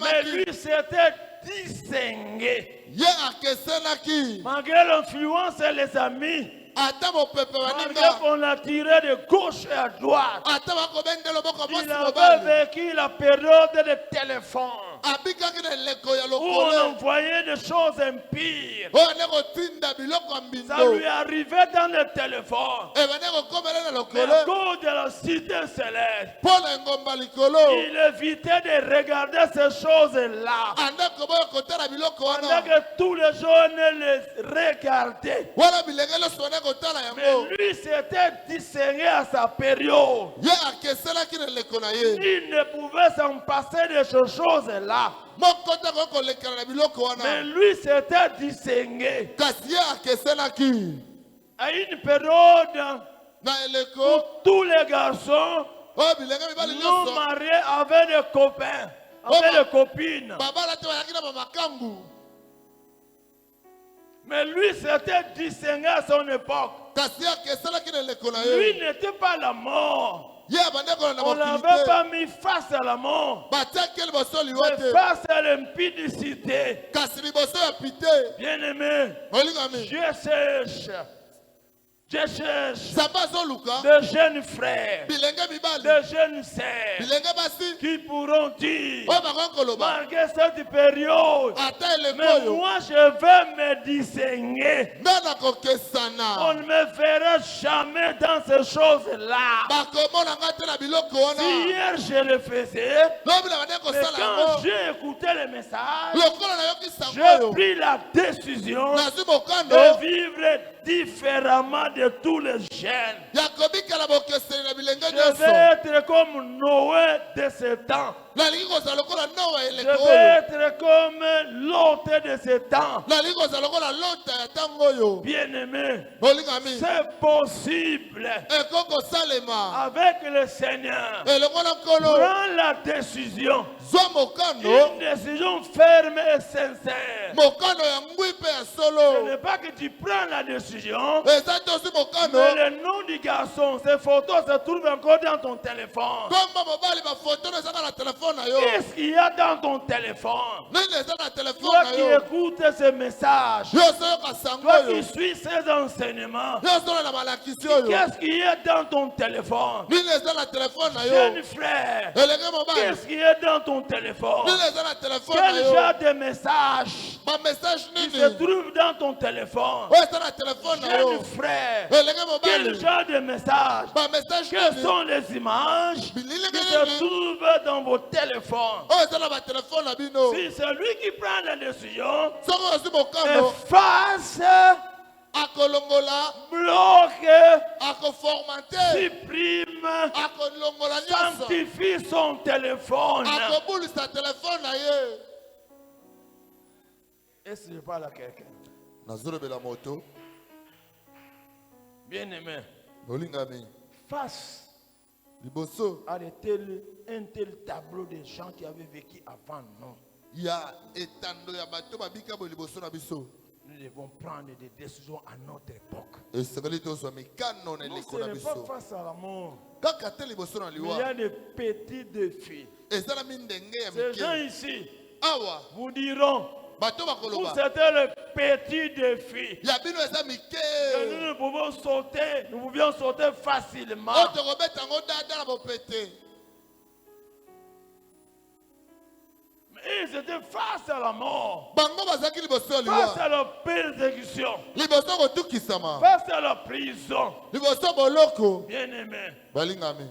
S3: Mais lui
S1: basulamaki
S3: s'était distingué.
S1: ye akesenaki
S3: Malgré l'influence et les amis,
S1: ata mopepe
S3: malgré
S1: baninga
S3: qu'on l'a tiré de gauche et à droite,
S1: ata bakobende loboko
S3: il
S1: mwasi
S3: avait
S1: mobali
S3: vécu la période de téléphone
S1: abikaki na eleko ya
S3: où on
S1: lokolo
S3: envoyait des choses impires.
S1: oyo ande kotinda biloko ya
S3: Ça
S1: mbindo
S3: lui arrivait dans le téléphone.
S1: ebande kokomela na
S3: Mais à
S1: lokolo
S3: cause de la cité céleste,
S1: mpo na engomba likolo
S3: il évitait de regarder ces choses-là.
S1: anda koboya kotala biloko
S3: Pendant
S1: wana
S3: que tous les jeunes les regardaient.
S1: wana bilenge nyonso bande kotala
S3: Mais
S1: yango
S3: lui s'était distingué à sa période.
S1: ye akeselaki na eleko na ye
S3: Il ne pouvait s'en passer de ces choses-là.
S1: moko te koki kolekela na biloko
S3: Mais
S1: wana
S3: lui s'était distingué.
S1: kasi ye akeselaki
S3: À une période
S1: na
S3: où
S1: eleko
S3: tous les garçons
S1: oyo bilenge mibali
S3: non
S1: nyonso
S3: mariés avaient des copains, avaient des copines.
S1: babala te bayaki na bamakangu
S3: Mais lui s'était distingué à son époque.
S1: kasi ye akeselaki na eleko na
S3: Lui
S1: ye
S3: n'était pas la mort.
S1: ye abande kola na
S3: On ne
S1: mokili
S3: l'avait
S1: te
S3: pas mis face à la mort,
S1: batiaki ye liboso liwa
S3: mais
S1: te
S3: face à l'impudicité.
S1: kasi liboso ya pite
S3: Bien-aimé,
S1: olingami
S3: je cherche
S1: nzambe azoluka
S3: de jeunes frères,
S1: bilenge mibali
S3: de jeunes sœurs
S1: bilenge basi
S3: qui pourront dire,
S1: oyo bakoki koloba
S3: malgré cette période,
S1: ata eleko
S3: mais
S1: oyo
S3: moi je vais me distinguer.
S1: nga
S3: On
S1: nakokesana
S3: ne me verra jamais dans ces choses-là.
S1: bakomona nga te na biloko
S3: Si
S1: wana
S3: hier je le faisais,
S1: lobi na bande
S3: mais
S1: kosala
S3: quand
S1: yango
S3: j'ai écouté le message,
S1: lokola nayoki sango
S3: j'ai
S1: oyo
S3: pris la décision
S1: nazwi mokando
S3: de vivre différemment de tous les jeunes.
S1: ya kobikela bokeseli na bilenge
S3: Je vais
S1: nyonso
S3: être comme Noé de ce temps.
S1: nalingi kozala lokola noa
S3: Je
S1: eleko
S3: vais
S1: oyo
S3: être comme l'hôte de ce temps.
S1: nalingi kozala lokola lota ya ntango oyo
S3: Bien-aimé,
S1: olingami
S3: c'est possible
S1: ekoki kosalema
S3: avec le Seigneur.
S1: elongo na nkolo
S3: Prends la décision,
S1: zwa mokando
S3: une décision ferme et sincère.
S1: mokando ya ngwi mpe ya
S3: Ce
S1: solo
S3: n'est pas que tu prends la décision,
S1: eza te osi mokando
S3: mais le nom du garçon, ces photos se trouvent encore dans ton téléphone.
S1: komba mobali bafoto na ezaka na telefone na yo
S3: Qu'est-ce qu'il y a dans ton téléphone?
S1: nini eza na telefone
S3: Toi
S1: na
S3: qui
S1: yo
S3: écoutes ce message,
S1: yo ozoyoka sango
S3: toi
S1: oyo
S3: qui suis ces enseignements,
S1: yo ozona na malakisi oyo
S3: qu'est-ce qu'il y a dans ton téléphone?
S1: nini eza na telefone na yo
S3: Jeune frère,
S1: elenge mobali
S3: qu'est-ce qu'il y a dans ton téléphone?
S1: nini eza na telefone na
S3: Quel
S1: yo
S3: genre de message
S1: bamessage
S3: qui
S1: nini
S3: se trouve dans ton téléphone?
S1: oyo eza na telefone na yo
S3: Jeune frère,
S1: elenge
S3: quel
S1: mobali
S3: genre de message?
S1: bamessage
S3: Quelles
S1: nini
S3: sont les images
S1: bilili
S3: qui se
S1: nini
S3: trouvent dans vos téléphones?
S1: oyo eza na batelefone na bino
S3: Si c'est lui qui prend la décision,
S1: soki ozwi mokando
S3: efface,
S1: akolongola
S3: bloque,
S1: akoformate
S3: supprime,
S1: akolongola nyonso
S3: sanctifie son téléphone.
S1: akobulisa telefone na ye
S3: Est-ce que je parle à quelqu'un?
S1: nazolobela moto
S3: Bien-aimé,
S1: olingami
S3: face
S1: liboso
S3: à un tel tableau de gens qui avaient vécu avant nous,
S1: ya etando ya bato babika boye liboso na biso
S3: nous devons prendre des décisions à notre époque.
S1: esengeli tozwa mikano na
S3: Non,
S1: eleko
S3: ce
S1: na
S3: n'est pas
S1: biso
S3: face à la mort,
S1: kaka te liboso na
S3: mais il y a
S1: liwa
S3: des petits défis.
S1: ezalami ndenge ya
S3: Ces gens
S1: mike
S3: ici
S1: awa
S3: vous diront,
S1: bato
S3: vous
S1: bakoloba
S3: c'était le petit défi.
S1: ya bino eza
S3: Et
S1: mike
S3: nous pouvions sauter facilement.
S1: oyo tokobeta yango dada na bopete
S3: Mais ils étaient face à la mort,
S1: bango bazaki liboso ya
S3: face
S1: liwa
S3: à la persécution,
S1: liboso kotukisama
S3: face à la prison.
S1: liboso boloko
S3: Bien-aimés,
S1: balingami.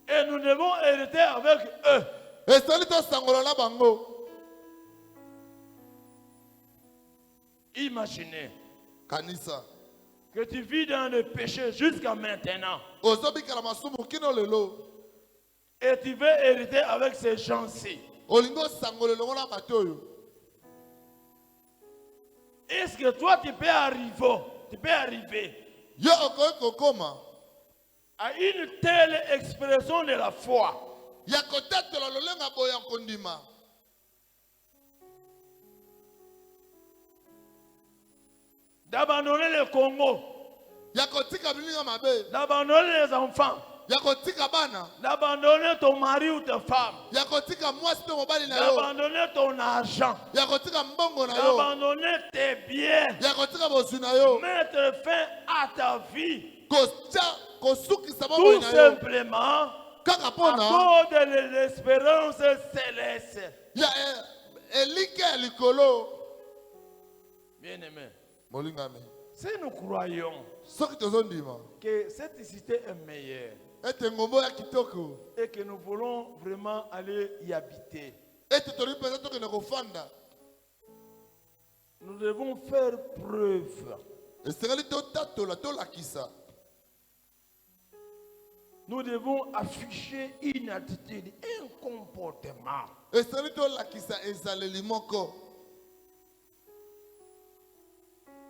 S3: et nous devons hériter avec eux.
S1: esali tosangola na bango.
S3: Imaginez
S1: Kanisa
S3: que tu vis dans le péché jusqu'à maintenant
S1: ozobikala masumu kino lelo
S3: et tu veux hériter avec ces gens-ci.
S1: olingi osangola elongo na bato oyo.
S3: Est-ce que toi tu peux arriver
S1: Yo okoki kokoma
S3: à une telle expression de la foi
S1: ya kotatola lolenga boye ya kondima
S3: d'abandonner le Congo,
S1: ya kotika bilinga mabe
S3: d'abandonner les enfants,
S1: ya kotika bana
S3: d'abandonner ton mari ou ta femme,
S1: ya kotika mwasi to mobali na yo
S3: d'abandonner ton argent,
S1: ya kotika mbongo na yo
S3: d'abandonner tes biens,
S1: ya kotika bozwi na yo
S3: mettre fin à ta vie,
S1: kotya kosukisa bomoi
S3: tout
S1: na yo
S3: simplement
S1: kaka
S3: à
S1: mpona
S3: cause de l'espérance céleste.
S1: ya elike ya likolo.
S3: Bien-aimés,
S1: molingami
S3: si nous croyons
S1: soki tozondima
S3: que cette cité est meilleure
S1: ete ngombo ya kitoko
S3: et que nous voulons vraiment aller y habiter,
S1: ete tolingi mpenza tokende kofanda
S3: nous devons faire preuve.
S1: esengeli totatola tolakisa.
S3: Nous devons afficher une attitude, un comportement
S1: esengeli tolakisa ezaleli moko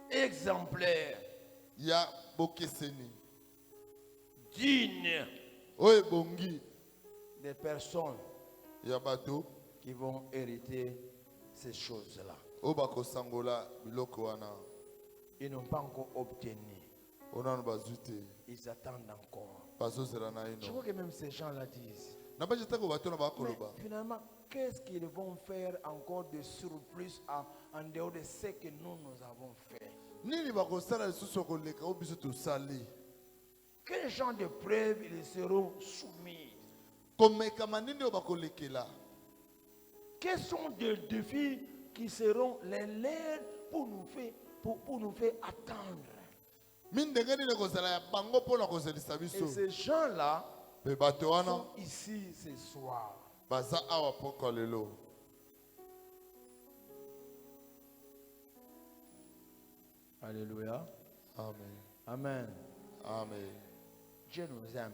S3: exemplaire,
S1: ya bokeseni
S3: digne
S1: oyo ebongi
S3: des personnes
S1: ya bato
S3: qui vont hériter ces choses-là.
S1: oyo bakosangola biloko wana.
S3: Ils n'ont pas encore obtenu.
S1: oyo nanu bazwi te
S3: Ils attendent encore.
S1: bazozela na
S3: Je
S1: ino
S3: crois que même ces gens-là disent.
S1: na baje tako bato na
S3: Mais
S1: bakoloba
S3: finalement, qu'est-ce qu'ils vont faire encore de surplus en dehors de ce que nous avons fait?
S1: nini bakosala lisusu koleka oyo biso tosali
S3: Quel genre de preuves ils seront soumis?
S1: komekama nini oyo bakolekela.
S3: Quels sont des défis qui seront les leurs pour nous faire attendre?
S1: mindenge nini ekozala ya bango mpona kozelisa
S3: Et
S1: biso.
S3: ces gens-là
S1: mpe bato wana
S3: sont ici ce soir.
S1: baza awa poko lelo.
S3: Alléluia.
S1: Amen.
S3: Amen.
S1: Amen.
S3: Dieu nous aime.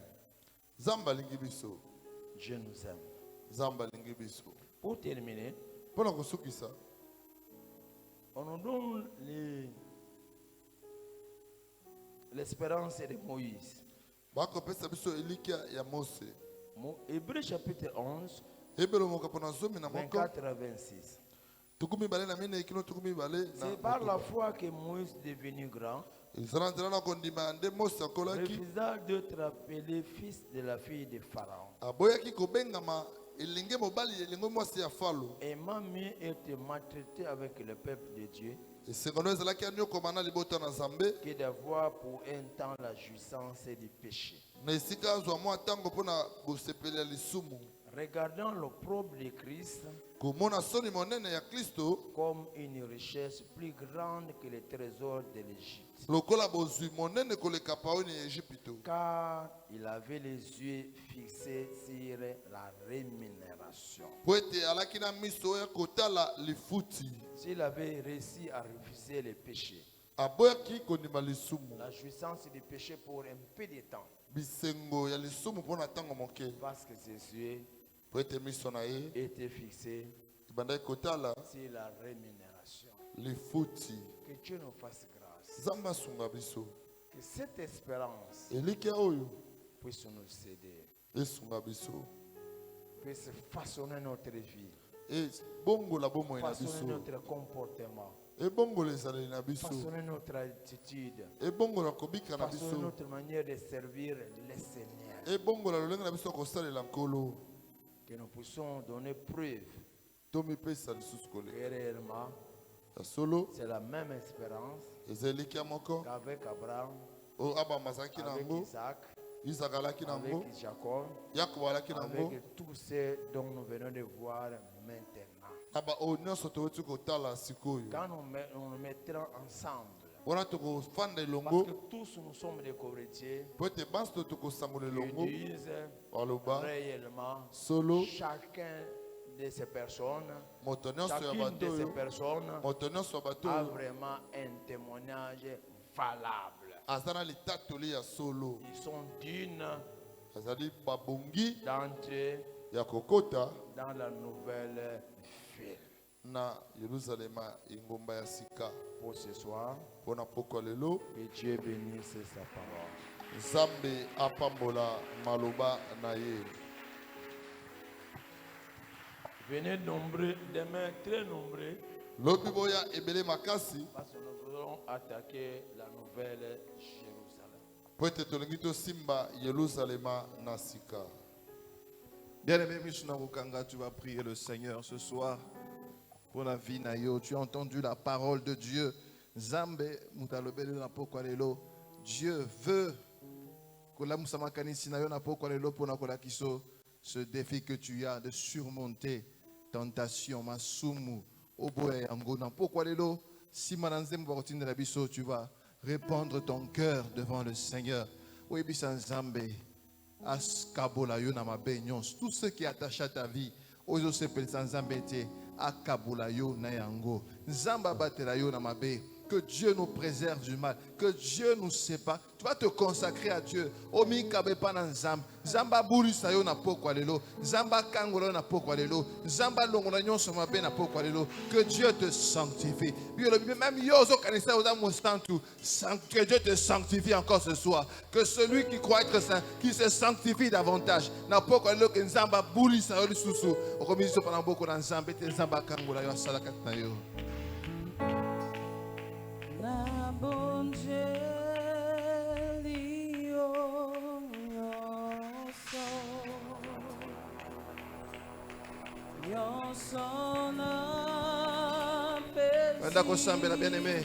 S1: Nzambe alingi biso.
S3: Dieu nous aime.
S1: Nzambe alingi biso.
S3: Pour terminer,
S1: mpona kosukisa
S3: on nous donne l'espérance de Moïse.
S1: bakopesa biso elikia ya mose.
S3: Hébreu chapitre 11,
S1: ebelo mokapo na zomi na moko
S3: 24 à 26.
S1: tukumi bale na mine kino tukumi bale
S3: C'est par la foi que Moïse, devenu grand,
S1: ezala nzela na kondima ya nde mose akolaki
S3: refusa d'être appelé fils de la fille de Pharaon,
S1: aboyaki kobengama elenge mobali elenge mwasi ya falo
S3: aimant mieux être maltraité avec le peuple de Dieu
S1: esengano ezalaki anyokoma na libota na nzambe
S3: que d'avoir pour un temps la jouissance du péché.
S1: na esika azwa mwa ntango mpona bosepeli ya lisumu.
S3: Regardant l'opprobre de Christ
S1: komona soni monene ya kristo
S3: comme une richesse plus grande que les trésors de l'Égypte,
S1: lokola bozwi monene koleka paoni ya Ejipito,
S3: car il avait les yeux fixés sur la rémunération.
S1: po ete alaki na miso oyo kotala lifuti.
S3: S'il avait réussi à refuser les péchés,
S1: aboyaki kondima lisumu,
S3: la jouissance du péché pour un peu de temps,
S1: bisengo ya lisumu mpona ntango moke,
S3: parce que ses yeux
S1: po ete miso na ye
S3: étaient fixés
S1: ebandaki kotala
S3: sur la rémunération.
S1: lifuti.
S3: Que Dieu nous fasse grâce.
S1: Nzambe asunga biso
S3: Que cette espérance
S1: elikia oyo
S3: puisse nous aider,
S1: esunga biso
S3: puisse façonner notre vie,
S1: ebongola bomoi na
S3: façonner
S1: biso,
S3: notre comportement,
S1: ebongola ezaleli na biso,
S3: façonner notre attitude,
S1: ebongola kobika na
S3: façonner
S1: biso,
S3: notre manière de servir le Seigneur.
S1: ebongola lolenge na biso ya kosalela nkolo.
S3: Que nous puissions donner preuve
S1: tomipesa lisusu
S3: que
S1: koleka
S3: réellement
S1: ya solo
S3: c'est la même espérance
S1: eza elikia moko
S3: qu'avec Abraham,
S1: oyo abamba azalaki na
S3: avec
S1: yango
S3: Isaac,
S1: Isaac alaki nango,
S2: avec Jacob,
S1: Yakob alaki nango,
S2: avec tous ceux dont nous venons de voir maintenant.
S1: aba o nyonso toweti kotala sikoyo.
S2: Quand nous mettrons ensemble,
S1: Wana tokofanda
S2: parce
S1: elongo,
S2: que tous nous sommes des covretiers
S1: po ete banso tokosambola
S2: qui
S1: elongo,
S2: disent
S1: baloba
S2: réellement
S1: solo
S2: chacun de ces personnes,
S1: moto nyonso ya
S2: chacune
S1: bato
S2: de ces
S1: oyo,
S2: personnes
S1: moto nyonso ya bato
S2: a
S1: oyo
S2: vraiment un témoignage valable.
S1: aza na litatoli ya solo,
S2: Ils sont dignes
S1: azali babongi
S2: d'entrer
S1: ya kokota
S2: dans la nouvelle ville.
S1: na Yerusalema ingomba ya sika.
S2: Pour ce soir,
S1: Pona pokwa lelo,
S2: que Dieu bénisse sa parole.
S1: Nzambe apambola maloba na ye.
S2: Venez nombreux, demain très nombreux,
S1: Lobi boya ebele makasi,
S2: parce que nous allons attaquer la nouvelle Jérusalem.
S1: po ete tolingi tosimba Yerusalema na sika.
S4: Bien-aimé Mishna Rukanga, tu vas prier le Seigneur ce soir pour la vie na yo. Tu as entendu la parole de Dieu. Zambe mutalobele na pokwa lelo. Dieu veut que la musamakani sinayo na pokwa lelo pona kola kiso ce défi que tu as de surmonter tentation masumu oboye yango na pokwa lelo si mananzem bakotine de la biso tu vas répandre ton cœur devant le Seigneur. Oui bisa Zambe askabola yo na mabe nyonso. Tout ce qui est attaché à ta vie ozo sepel Nzambe te akabola yo na yango. Nzamba batela yo na mabe. Que Dieu nous préserve du mal, que Dieu nous sépare. Tu vas te consacrer à Dieu. Omi kabe pa na Nzamba. Nzamba bulisa yo na pokwa lelo. Nzamba kangola na pokwa lelo. Nzamba longola nyonso mabe na pokwa lelo. Que Dieu te sanctifie. Même yozo kanisa oza mostantu. Que Dieu te sanctifie encore ce soir. Que celui qui croit être saint, qui se sanctifie davantage. Na pokwa lelo que Nzamba bulisa yo lisusu. Okomiso pa na boko na Nzamba te Nzamba kangola yo asala kati na yo.
S5: La bonne
S4: Enda kosambela bien-aimé.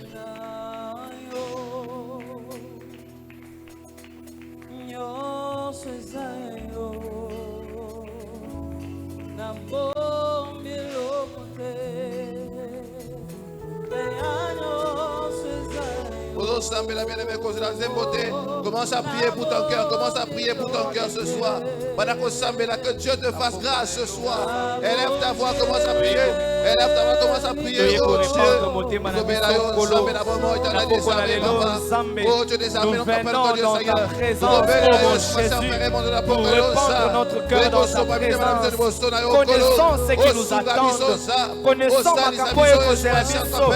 S4: Commence à prier pour ton cœur. Commence à prier pour ton cœur ce soir. Que Dieu te fasse grâce ce soir. Élève ta voix, commence à prier. Élève ta voix, commence à prier. Oh Dieu,
S6: nous venons dans ta présence, oh Jésus, pour répandre notre cœur dans ta présence. Connaissons ce qui nous attend. Connaissons Makapoye Kozela Biso.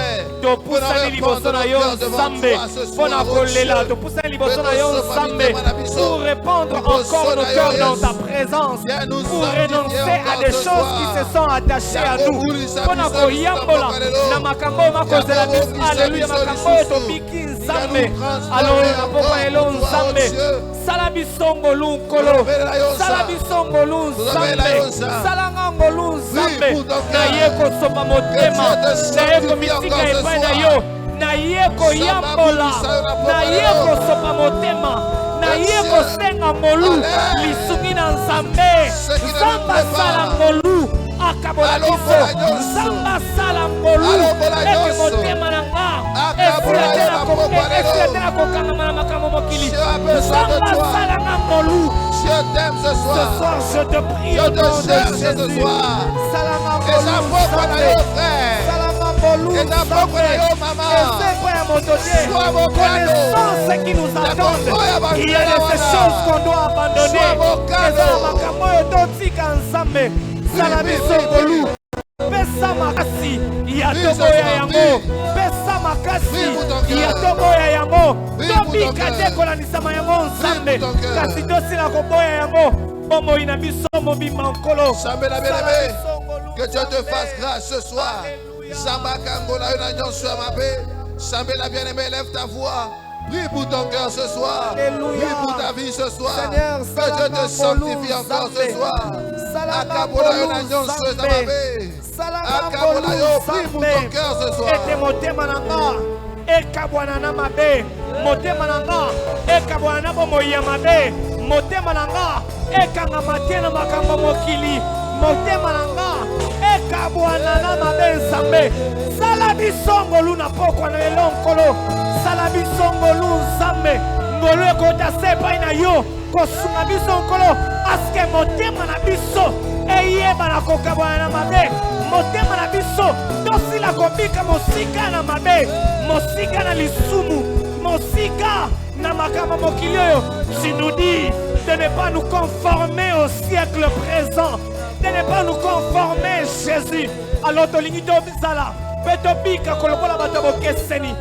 S6: Topusani liboso na yo Nzambe. Pona kolela, topusani liboso na yo Nzambe. Pour répandre encore nos cœurs dans ta présence. Pour renoncer à des choses qui se sont attachées à nous. Pona koyambola na makambo makozela Biso. Alléluia, makambo tobiki Nzambe. Alors na pokwa elo Nzambe. Salabisongo lunkolo. Salabisongo Nzambe. Salangangolo Nzambe. Na yeko sopa motema. Na yeko mitika epai na yo. Na yeko yambola. Na yeko sopa motema. Na yeko senga molu. Lisungi na Nzambe. Nzamba sala molu. Akabola biso. Nzamba sala molu. Eke motema na nga. Esi atena kokanga mana makambo mokili. Nzamba sala nga molu.
S4: Je t'aime ce soir.
S6: Ce soir, je te prie
S4: Je
S6: au nom
S4: te
S6: de
S4: cherche
S6: Jésus.
S4: ce soir.
S6: Salama
S4: Et ça
S6: Bolu
S4: faut qu'on aille au
S6: Nzambe.
S4: frère.
S6: Salama Bolu
S4: Et ça faut qu'on aille au
S6: Nzambe.
S4: maman.
S6: Essaie pas à m'entendre.
S4: Sois mon
S6: Connaissons
S4: cadeau.
S6: ce qui nous attend.
S4: Sois
S6: Il y a de ces choses qu'on doit abandonner.
S4: Sois mon cadeau.
S6: Eza makambo oyo totika Nzambe. Sala biso Bolu. Pesa makasi ya toboya yango. Pesa makasi ya toboya yango. Tobika te kolanisama yango Nzambe. Kasi tosila koboya yango. Bomoi na biso mobimba nkolo.
S4: Sambela bien-aimé, que Dieu te fasse grâce ce soir. Samba Kangola una nyonso ya mabe. Sambela bien-aimé, lève ta voix. Prie pour ton cœur ce soir.
S6: Alléluia.
S4: Prie pour ta vie ce soir.
S6: Seigneur,
S4: Que Dieu te sanctifie encore ce soir. Akabola una nyonso ya mabe. Akabola yo, prie pour ton cœur ce soir.
S6: Ete motema na nga ekabwana na mabe. Motema na nga ekabwana na bomoi ya mabe. motema na nga ekangama te na makambo mokili, motema na nga ekabwana na mabe Nzambe. Sala biso ngolu na pokwa na lelo nkolo, sala biso ngolu Nzambe, ngolu ekota se epai na yo kosunga biso nkolo, aske motema na biso eyeba na kokabwana na mabe, motema na biso tosila kobika mosika na mabe, mosika na lisumu, mosika na makambo mokili oyo. Tu nous dis de ne pas nous conformer au siècle présent, de ne pas nous conformer Jésus. Alors tolingi tobizala pe tobika kolokola bato bokeseni,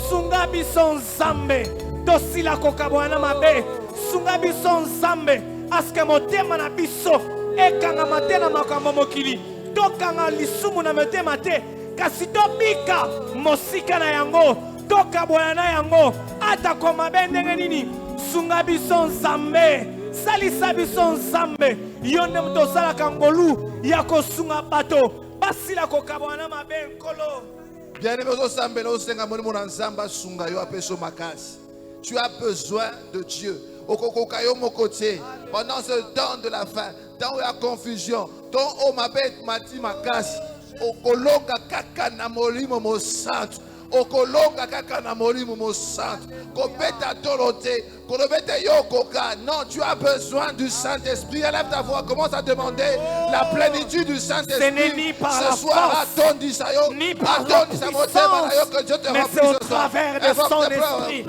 S6: sunga biso Nzambe tosila kokabwana mabe, sunga biso Nzambe aske motema na biso ekangama te na makambo mokili, tokanga lisumu na motema te, kasi tobika mosika na yango, tokabwana na yango ata kwa mabe ndenge nini. Sunga biso Nzambe, salisa biso Nzambe, yonde mtosalaka ngolu ya kosunga bato basila kokabwana mabe nkolo.
S4: Bien-aimé, tu as besoin de Dieu. Pendant ce temps de la faim, temps où il y a confusion, temps où ma bête m'a dit ma casse, okolonga kaka na molimo mo santo, okolonga kaka na molimo mo santo, kobeta tolote, kolobeta yokoka. Non, tu as besoin du Saint-Esprit. Élève ta voix, commence à demander la plénitude du Saint-Esprit. Ce soir,
S6: ni par la puissance, mais c'est au travers de son esprit.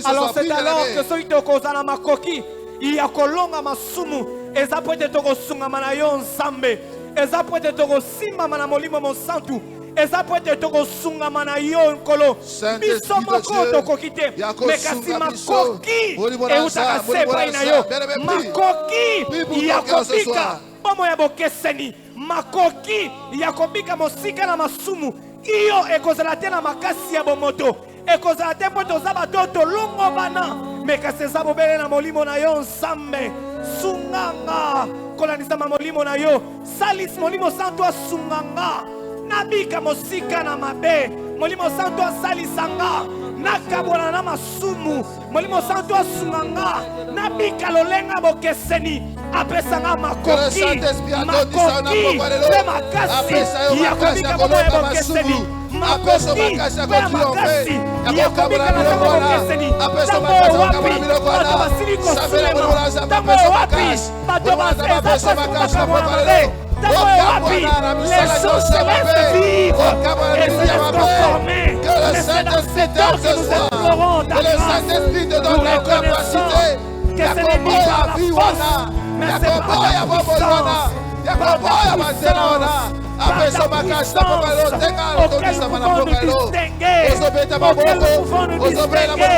S6: Alors c'est alors que ceux qui te causent la makoki, il y a kolonga masumu, et ça peut être kosunga manayon Nzambe, et ça peut être kosimba manamolimo mo santu, et ça peut être kosunga manayon kolo. Biso moko tokokite, mais kasi makoki et utaka sepa inayo, makoki yakobika bomo ya bokeseni, makoki yakobika mosika na masumu, iyo ekozala te na makasi ya bomoto, ekozala te mpo toza bato tolongo bana, me kasi eza bobele na molimo na yo Nzambe. Sunganga kolanisa molimo na yo, salis molimo santo asunganga, nabika mosika na mabe, molimo santo asalisanga, nakabona na masumu, molimo santo asunganga, nabika lolenga bokeseni, apesanga makoki, makoki, pe makasi, yakobika bomo ya bokeseni, makoki, pe makasi, yakobika na tango bokeseni, tango wapi, bato basili kosulema, tango wapi, bato baseza kosulema mabe, tango wapi, les choses se laissent vivre, et se laissent conformer, mais c'est dans cet temps que nous implorons ta grâce, nous reconnaissons que ce n'est ni par la force, mais c'est par la puissance, par ta puissance, auquel nous pouvons nous distinguer, auquel nous pouvons nous distinguer.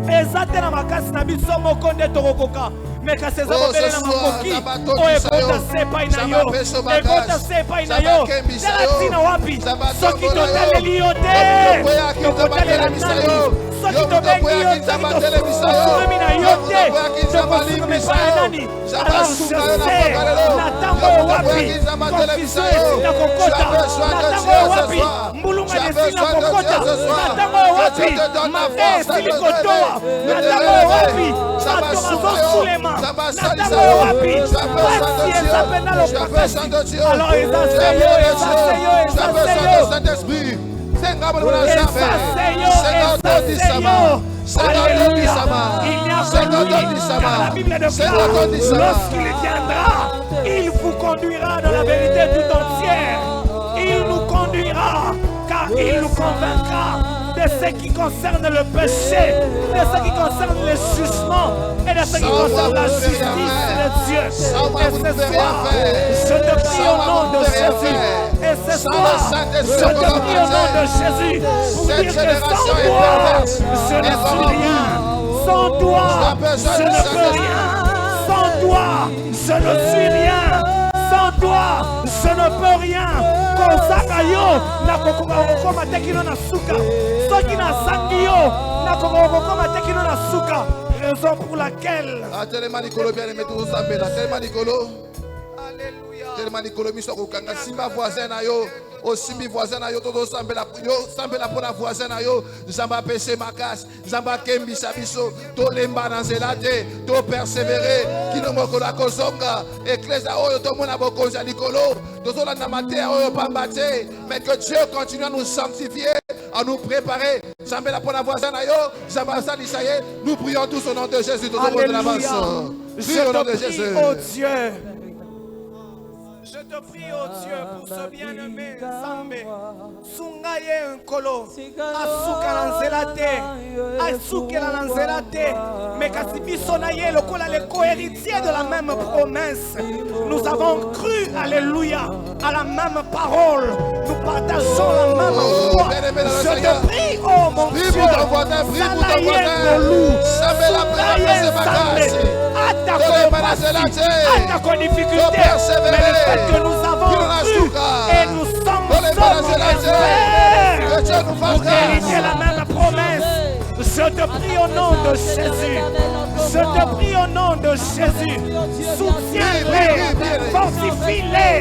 S6: Ezate na makasi na biso moko nde tokokoka, mais kasi eza bobele na makoki oyo ekota sepai na yo, ekota sepai na yo. Tala ntina wapi soki totaleli yo te, tokotalela nani? Soki tobengi yo te, tosungami na yo te, tokosungami epai ya nani? Alors je sais, na ntango wapi confusion esila kokota, na ntango wapi mbulunga esila kokota, na ntango wapi mabe esili kotoa, na ntango wapi bato bazosulema, na ntango wapi pasi ezapenda lokakasi. Alors la Bible déclare, lorsqu'il viendra, il vous conduira dans la vérité tout entière. Il nous conduira, car il nous convaincra de ce qui concerne le péché, de ce qui concerne le jugement et de ce qui concerne la justice de Dieu. Et ce soir, je te prie au nom de Jésus. Et ce soir, je te prie au nom de Jésus pour dire que sans toi, je ne suis rien. Sans toi, je ne peux rien. Sans toi, je ne suis rien. Sans
S3: toi, je ne peux rien. Kozaka yo, nakokoma tekino na suka. Soki na zangi yo, nakokoma tekino na suka. Raison pour laquelle.
S4: Tellement Nicolo bien aimé tout ça, tellement Nicolo. Tellement Nicolo miso kokanga simba voisin na yo. Osimbi voisin na yo todo sambela pona voisin na yo nzamba pese makasi nzamba kembisa biso to lemba na nzela te to persévérer kino mokolo akozonga eklesa oyo tomona bokonzi ya likolo tozolanda mateya oyo pamba te mais que Dieu continue à nous sanctifier à nous préparer nzambela pona voisin na yo nzamba asalisa ye nous prions tous au nom de Jésus tout le monde de l'avance
S3: Je
S4: au nom de
S3: te prie,
S4: Jésus.
S3: oh Dieu. Je te prie, oh Dieu, pour ce bien-aimé Zambé. Sungaye nkolo. Asuka lanzela te. Asuka lanzela te. Mais kasi biso na ye lokola les co-héritiers de la même promesse. Nous avons cru, alléluia, à la même parole. Nous partageons la même foi. Je te prie, oh mon Dieu. Salaye nkolo. Sungaye Zambé. Attaque aux difficultés, mais le fait que nous avons cru et nous sommes pour hériter la même promesse. Je te prie au nom de Jésus. Je te prie au nom de Jésus. Soutiens-les, fortifie-les.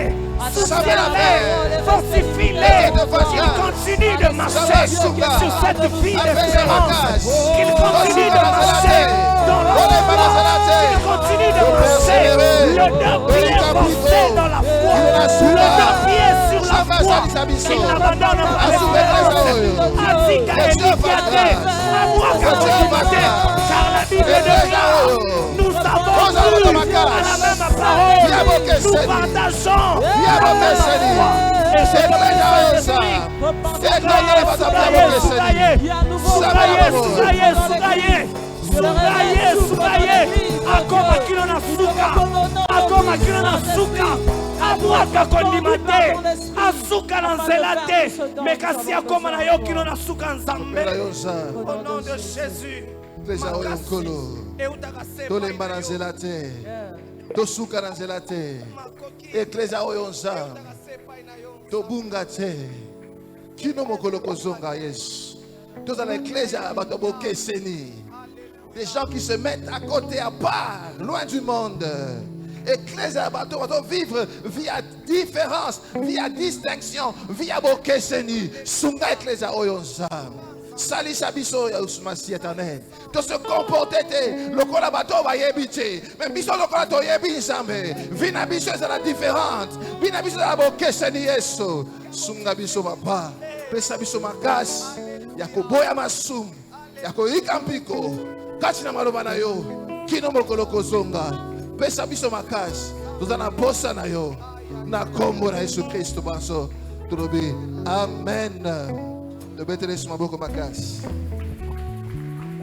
S3: Soutiens-les, fortifie-les. Qu'ils continuent de marcher sur cette vie d'espérance. Qu'ils continuent de marcher dans la foi. Qu'ils continuent de marcher le deux pieds portés dans la foi. Le deux pieds sur la foi. Qu'ils n'abandonnent pas l'espérance. Azika et Nikiate, car la Bible déclare, nous avons cru à la même parole. Nous partageons la même foi. Et je te prie, akoma kilo na suka abwaka kondimate asuka na nzela te me kasi akoma na yo kilo na suka nzambe au nom de Jésus.
S4: Tolemba na nzela te tosuka na nzela te eklezia oyo nzambe tobunga te kino mokolo kozonga Yesu tozala eklezia bato bokeseni. Des gens qui se mettent à côté, à part, loin du monde. Ecclésia bateau vivre via différence, via distinction, via bokeseni. Sunga ecclésia oyonza. Sali sabiso ya usmasi éternel. De se comporter te, lokola bateau va yebite. Mais biso lokola to yebi nzambe. Vina biso la différente. Vina biso la bokeseni yeso. Sunga biso papa. Pesa biso makas. Yakoboya masum. Yako ikampiko. Kachina maloba na yo kino mokolo kozonga pesa biso makasi tozana posa na yo na kombo na Yesu Kristo banso tulobi amen. Tobetele maboko makasi.